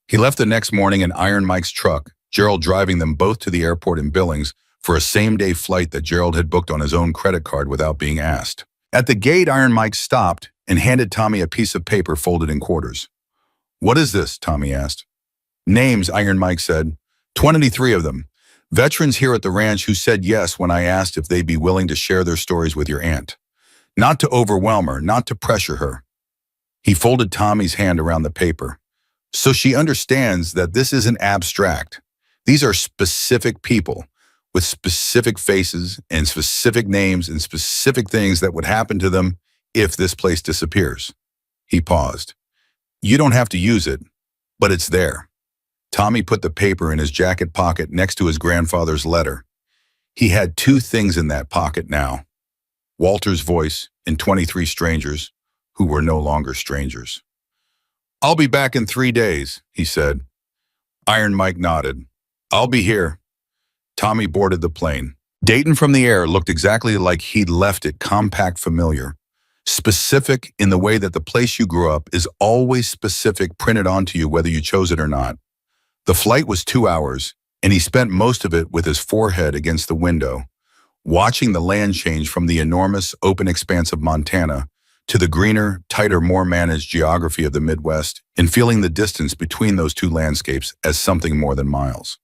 He left the next morning in Iron Mike's truck, Gerald driving them both to the airport in Billings for a same-day flight that Gerald had booked on his own credit card without being asked. At the gate, Iron Mike stopped and handed Tommy a piece of paper folded in quarters. What is this? Tommy asked. Names, Iron Mike said. 23 of them. Veterans here at the ranch who said yes when I asked if they'd be willing to share their stories with your aunt. Not to overwhelm her, not to pressure her. He folded Tommy's hand around the paper. So she understands that this isn't abstract. These are specific people with specific faces and specific names and specific things that would happen to them if this place disappears. He paused. You don't have to use it, but it's there. Tommy put the paper in his jacket pocket next to his grandfather's letter. He had 2 things in that pocket now. Walter's voice and 23 strangers who were no longer strangers. I'll be back in 3 days, he said. Iron Mike nodded. I'll be here. Tommy boarded the plane. Dayton from the air looked exactly like he'd left it, compact, familiar. Specific in the way that the place you grew up is always specific, printed onto you whether you chose it or not. The flight was 2 hours, and he spent most of it with his forehead against the window, watching the land change from the enormous open expanse of Montana to the greener, tighter, more managed geography of the Midwest, and feeling the distance between those two landscapes as something more than miles.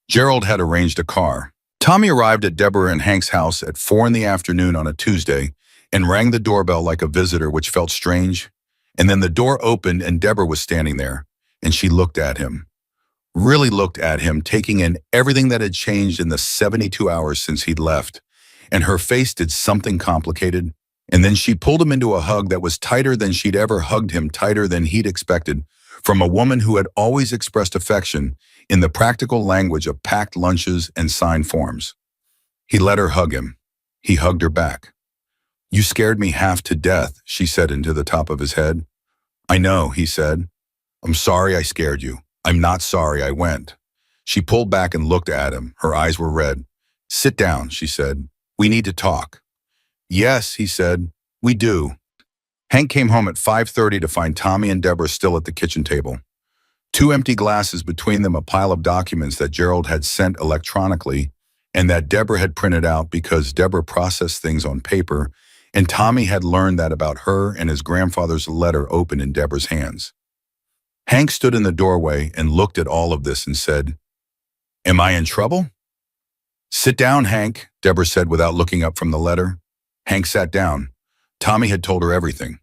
Gerald had arranged a car. Tommy arrived at Deborah and Hank's house at 4 in the afternoon on a Tuesday and rang the doorbell like a visitor, which felt strange. And then the door opened and Deborah was standing there, and she looked at him. Really looked at him, taking in everything that had changed in the 72 hours since he'd left. And her face did something complicated. And then she pulled him into a hug that was tighter than she'd ever hugged him, tighter than he'd expected, from a woman who had always expressed affection in the practical language of packed lunches and signed forms. He let her hug him. He hugged her back. You scared me half to death, she said into the top of his head. I know, he said. I'm sorry I scared you. I'm not sorry I went. She pulled back and looked at him. Her eyes were red. Sit down, she said. We need to talk. Yes, he said. We do. Hank came home at 5:30 to find Tommy and Deborah still at the kitchen table. 2 empty glasses between them, a pile of documents that Gerald had sent electronically and that Deborah had printed out because Deborah processed things on paper, and Tommy had learned that about her and his grandfather's letter open in Deborah's hands. Hank stood in the doorway and looked at all of this and said, Am I in trouble? Sit down, Hank, Deborah said without looking up from the letter. Hank sat down. Tommy had told her everything.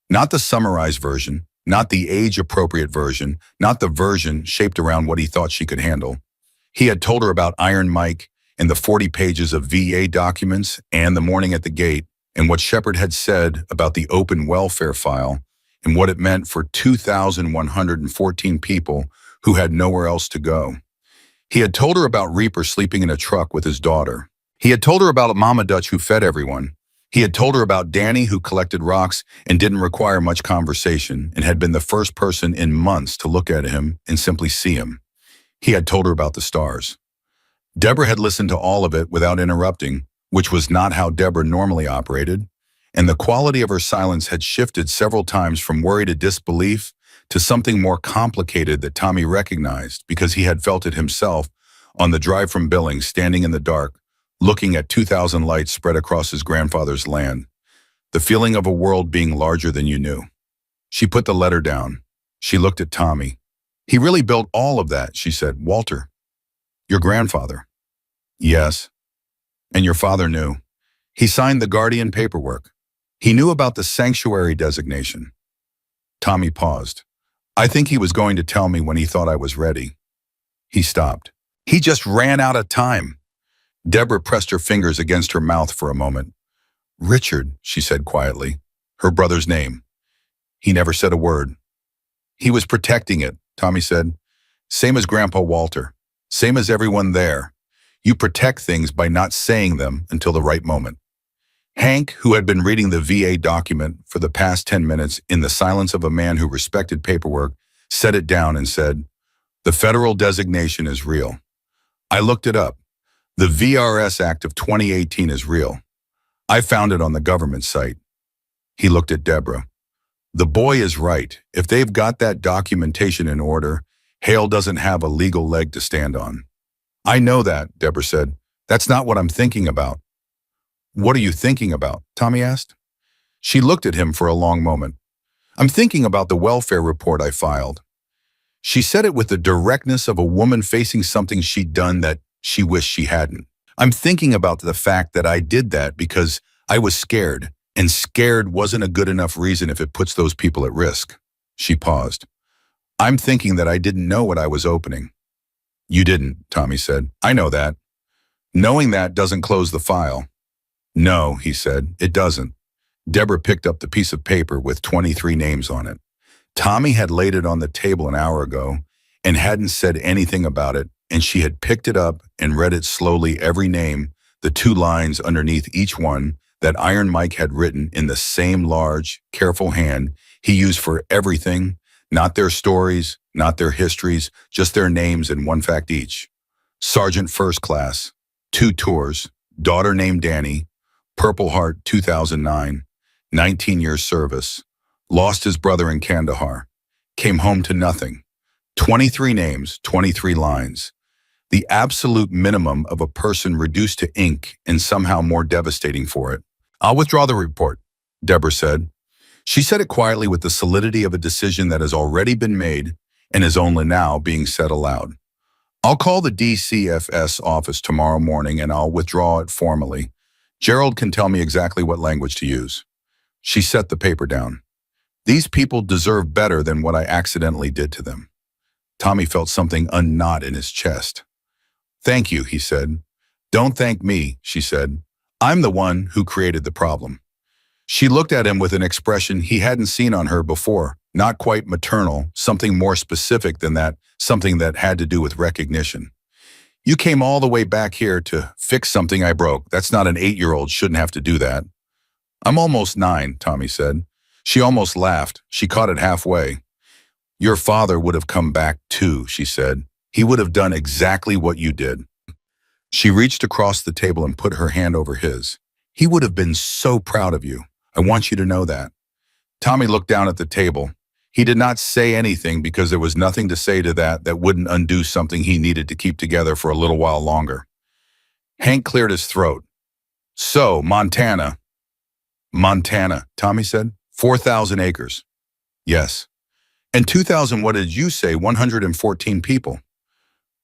Not the summarized version, not the age-appropriate version, not the version shaped around what he thought she could handle. He had told her about Iron Mike and the 40 pages of VA documents and the morning at the gate and what Shepard had said about the open welfare file and what it meant for 2,114 people who had nowhere else to go. He had told her about Reaper sleeping in a truck with his daughter. He had told her about Mama Dutch who fed everyone, He had told her about Danny, who collected rocks and didn't require much conversation and had been the first person in months to look at him and simply see him. He had told her about the stars. Deborah had listened to all of it without interrupting, which was not how Deborah normally operated, and the quality of her silence had shifted several times from worry to disbelief to something more complicated that Tommy recognized because he had felt it himself on the drive from Billings, standing in the dark, looking at 2,000 lights spread across his grandfather's land. The feeling of a world being larger than you knew. She put the letter down. She looked at Tommy. He really built all of that, she said. Walter, your grandfather. Yes. And your father knew. He signed the guardian paperwork. He knew about the sanctuary designation. Tommy paused. I think he was going to tell me when he thought I was ready. He stopped. He just ran out of time. Deborah pressed her fingers against her mouth for a moment. Richard, she said quietly, her brother's name. He never said a word. He was protecting it, Tommy said. Same as Grandpa Walter. Same as everyone there. You protect things by not saying them until the right moment. Hank, who had been reading the VA document for the past 10 minutes in the silence of a man who respected paperwork, set it down and said, the federal designation is real. I looked it up. The VRS Act of 2018 is real. I found it on the government site. He looked at Deborah. The boy is right. If they've got that documentation in order, Hale doesn't have a legal leg to stand on. I know that, Deborah said. That's not what I'm thinking about. What are you thinking about? Tommy asked. She looked at him for a long moment. I'm thinking about the welfare report I filed. She said it with the directness of a woman facing something she'd done that she wished she hadn't. I'm thinking about the fact that I did that because I was scared, and scared wasn't a good enough reason if it puts those people at risk. She paused. I'm thinking that I didn't know what I was opening. You didn't, Tommy said. I know that. Knowing that doesn't close the file. No, he said, it doesn't. Deborah picked up the piece of paper with 23 names on it. Tommy had laid it on the table an hour ago and hadn't said anything about it, and she had picked it up and read it slowly, every name, the 2 lines underneath each one that Iron Mike had written in the same large, careful hand he used for everything, not their stories, not their histories, just their names and one fact each. Sergeant First Class, 2 tours, daughter named Danny, Purple Heart 2009, 19 years service, lost his brother in Kandahar, came home to nothing. 23 names, 23 lines. The absolute minimum of a person reduced to ink and somehow more devastating for it. I'll withdraw the report, Deborah said. She said it quietly with the solidity of a decision that has already been made and is only now being said aloud. I'll call the DCFS office tomorrow morning and I'll withdraw it formally. Gerald can tell me exactly what language to use. She set the paper down. These people deserve better than what I accidentally did to them. Tommy felt something unknot in his chest. Thank you, he said. Don't thank me, she said. I'm the one who created the problem. She looked at him with an expression he hadn't seen on her before, not quite maternal, something more specific than that, something that had to do with recognition. You came all the way back here to fix something I broke. That's not an 8-year-old, shouldn't have to do that. I'm almost 9, Tommy said. She almost laughed. She caught it halfway. Your father would have come back too, she said. He would have done exactly what you did. She reached across the table and put her hand over his. He would have been so proud of you. I want you to know that. Tommy looked down at the table. He did not say anything because there was nothing to say to that wouldn't undo something he needed to keep together for a little while longer. Hank cleared his throat. So, Montana. Montana, Tommy said. 4,000 acres. Yes. And 2,000, what did you say, 114 people?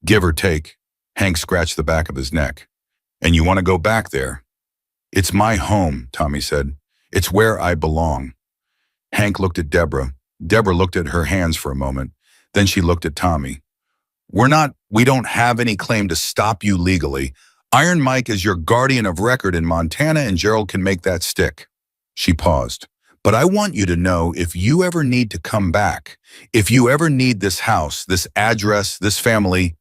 Give or take. Hank scratched the back of his neck. And you want to go back there? It's my home, Tommy said. It's where I belong. Hank looked at Deborah. Deborah looked at her hands for a moment. Then she looked at Tommy. We don't have any claim to stop you legally. Iron Mike is your guardian of record in Montana and Gerald can make that stick. She paused. But I want you to know if you ever need to come back, if you ever need this house, this address, this family.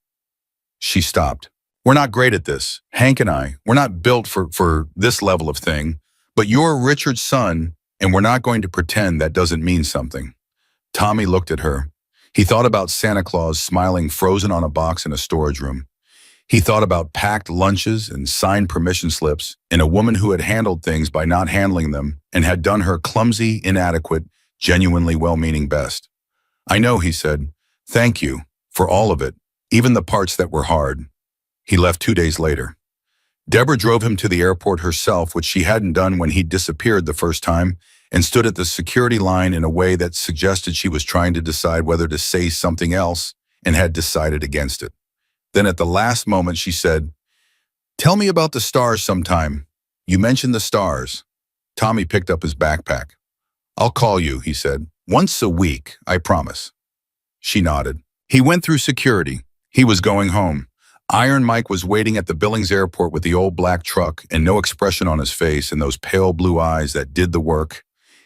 She stopped. We're not great at this. Hank and I, we're not built for this level of thing, But you're Richard's son, and we're not going to pretend that doesn't mean something. Tommy looked at her. He thought about Santa Claus smiling frozen on a box in a storage room. He thought about packed lunches and signed permission slips and a woman who had handled things by not handling them and had done her clumsy, inadequate, genuinely well-meaning best. I know, he said. Thank you for all of it, even the parts that were hard. He left 2 days later. Deborah drove him to the airport herself, which she hadn't done when he'd disappeared the first time, and stood at the security line in a way that suggested she was trying to decide whether to say something else and had decided against it. Then at the last moment she said, "Tell me about the stars sometime. You mentioned the stars." Tommy picked up his backpack. "I'll call you," he said. "Once a week, I promise." She nodded. He went through security. He was going home. Iron Mike was waiting at the Billings airport with the old black truck and no expression on his face and those pale blue eyes that did the work.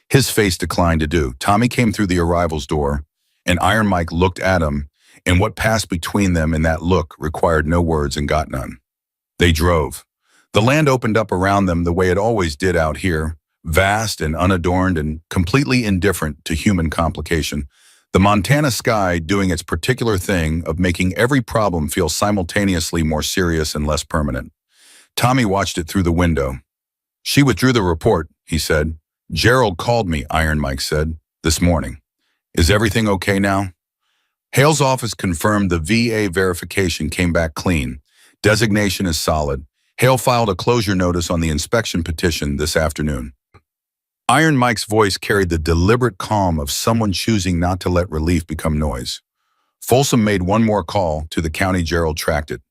His face declined to do. Tommy came through the arrivals door, and Iron Mike looked at him, and what passed between them in that look required no words and got none. They drove. The land opened up around them the way it always did out here, vast and unadorned and completely indifferent to human complication. The Montana sky doing its particular thing of making every problem feel simultaneously more serious and less permanent. Tommy watched it through the window. "She withdrew the report," he said. "Gerald called me," Iron Mike said, "this morning. Is everything okay now?" Hale's office confirmed the VA verification came back clean. Designation is solid. Hale filed a closure notice on the inspection petition this afternoon. Iron Mike's voice carried the deliberate calm of someone choosing not to let relief become noise. Folsom made one more call to the county Gerald tracked it.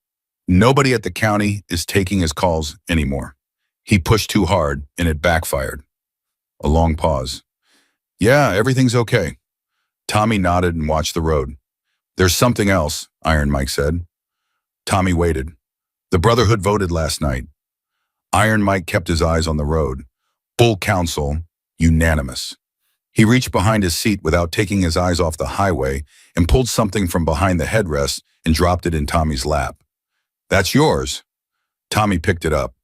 Nobody at the county is taking his calls anymore. He pushed too hard, and it backfired. A long pause. "Yeah, everything's okay." Tommy nodded and watched the road. "There's something else," Iron Mike said. Tommy waited. "The Brotherhood voted last night." Iron Mike kept his eyes on the road. Full council, unanimous. He reached behind his seat without taking his eyes off the highway and pulled something from behind the headrest and dropped it in Tommy's lap. "That's yours." Tommy picked it up.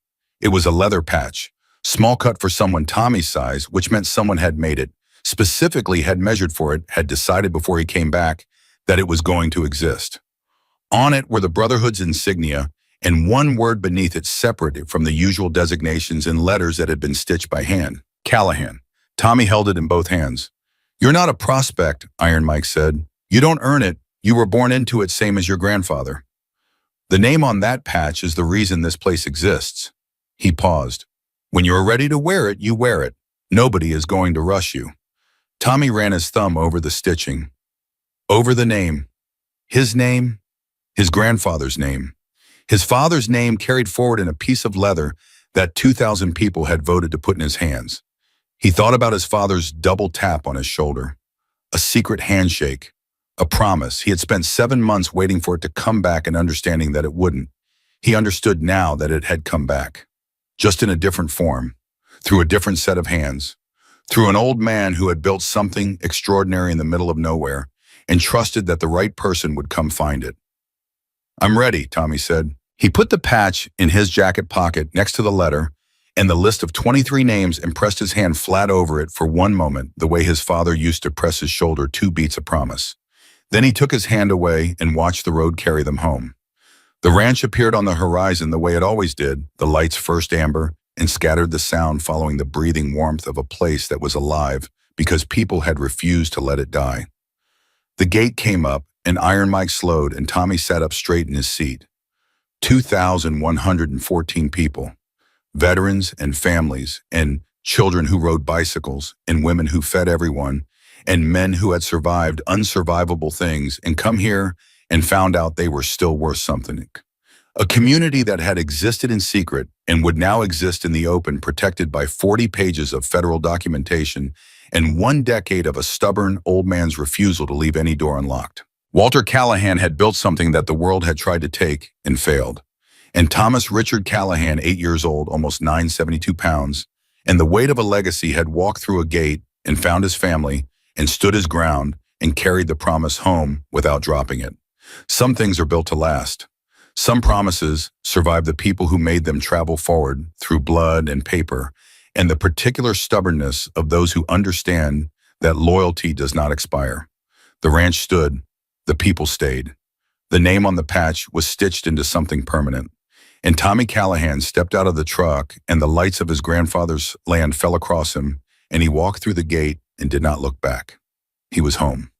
It was a leather patch, small cut for someone Tommy's size, which meant someone had made it, specifically had measured for it, had decided before he came back that it was going to exist. On it were the Brotherhood's insignia, and one word beneath it separated from the usual designations in letters that had been stitched by hand. Callahan. Tommy held it in both hands. "You're not a prospect," Iron Mike said. "You don't earn it. You were born into it, same as your grandfather. The name on that patch is the reason this place exists." He paused. "When you're ready to wear it, you wear it. Nobody is going to rush you." Tommy ran his thumb over the stitching. Over the name. His name. His grandfather's name. His father's name carried forward in a piece of leather that 2,000 people had voted to put in his hands. He thought about his father's double tap on his shoulder. A secret handshake. A promise. He had spent 7 months waiting for it to come back and understanding that it wouldn't. He understood now that it had come back. Just in a different form. Through a different set of hands. Through an old man who had built something extraordinary in the middle of nowhere and trusted that the right person would come find it. "I'm ready," Tommy said. He put the patch in his jacket pocket next to the letter and the list of 23 names and pressed his hand flat over it for one moment, the way his father used to press his shoulder 2 beats of promise. Then he took his hand away and watched the road carry them home. The ranch appeared on the horizon the way it always did, the lights first amber and scattered the sound following the breathing warmth of a place that was alive because people had refused to let it die. The gate came up and Iron Mike slowed and Tommy sat up straight in his seat. 2,114 people. Veterans and families and children who rode bicycles and women who fed everyone and men who had survived unsurvivable things and come here and found out they were still worth something. A community that had existed in secret and would now exist in the open, protected by 40 pages of federal documentation and 1 decade of a stubborn old man's refusal to leave any door unlocked. Walter Callahan had built something that the world had tried to take and failed. And Thomas Richard Callahan, 8 years old, almost 972 pounds, and the weight of a legacy had walked through a gate and found his family and stood his ground and carried the promise home without dropping it. Some things are built to last. Some promises survive the people who made them travel forward through blood and paper, and the particular stubbornness of those who understand that loyalty does not expire. The ranch stood, the people stayed. The name on the patch was stitched into something permanent. And Tommy Callahan stepped out of the truck, and the lights of his grandfather's land fell across him, and he walked through the gate and did not look back. He was home.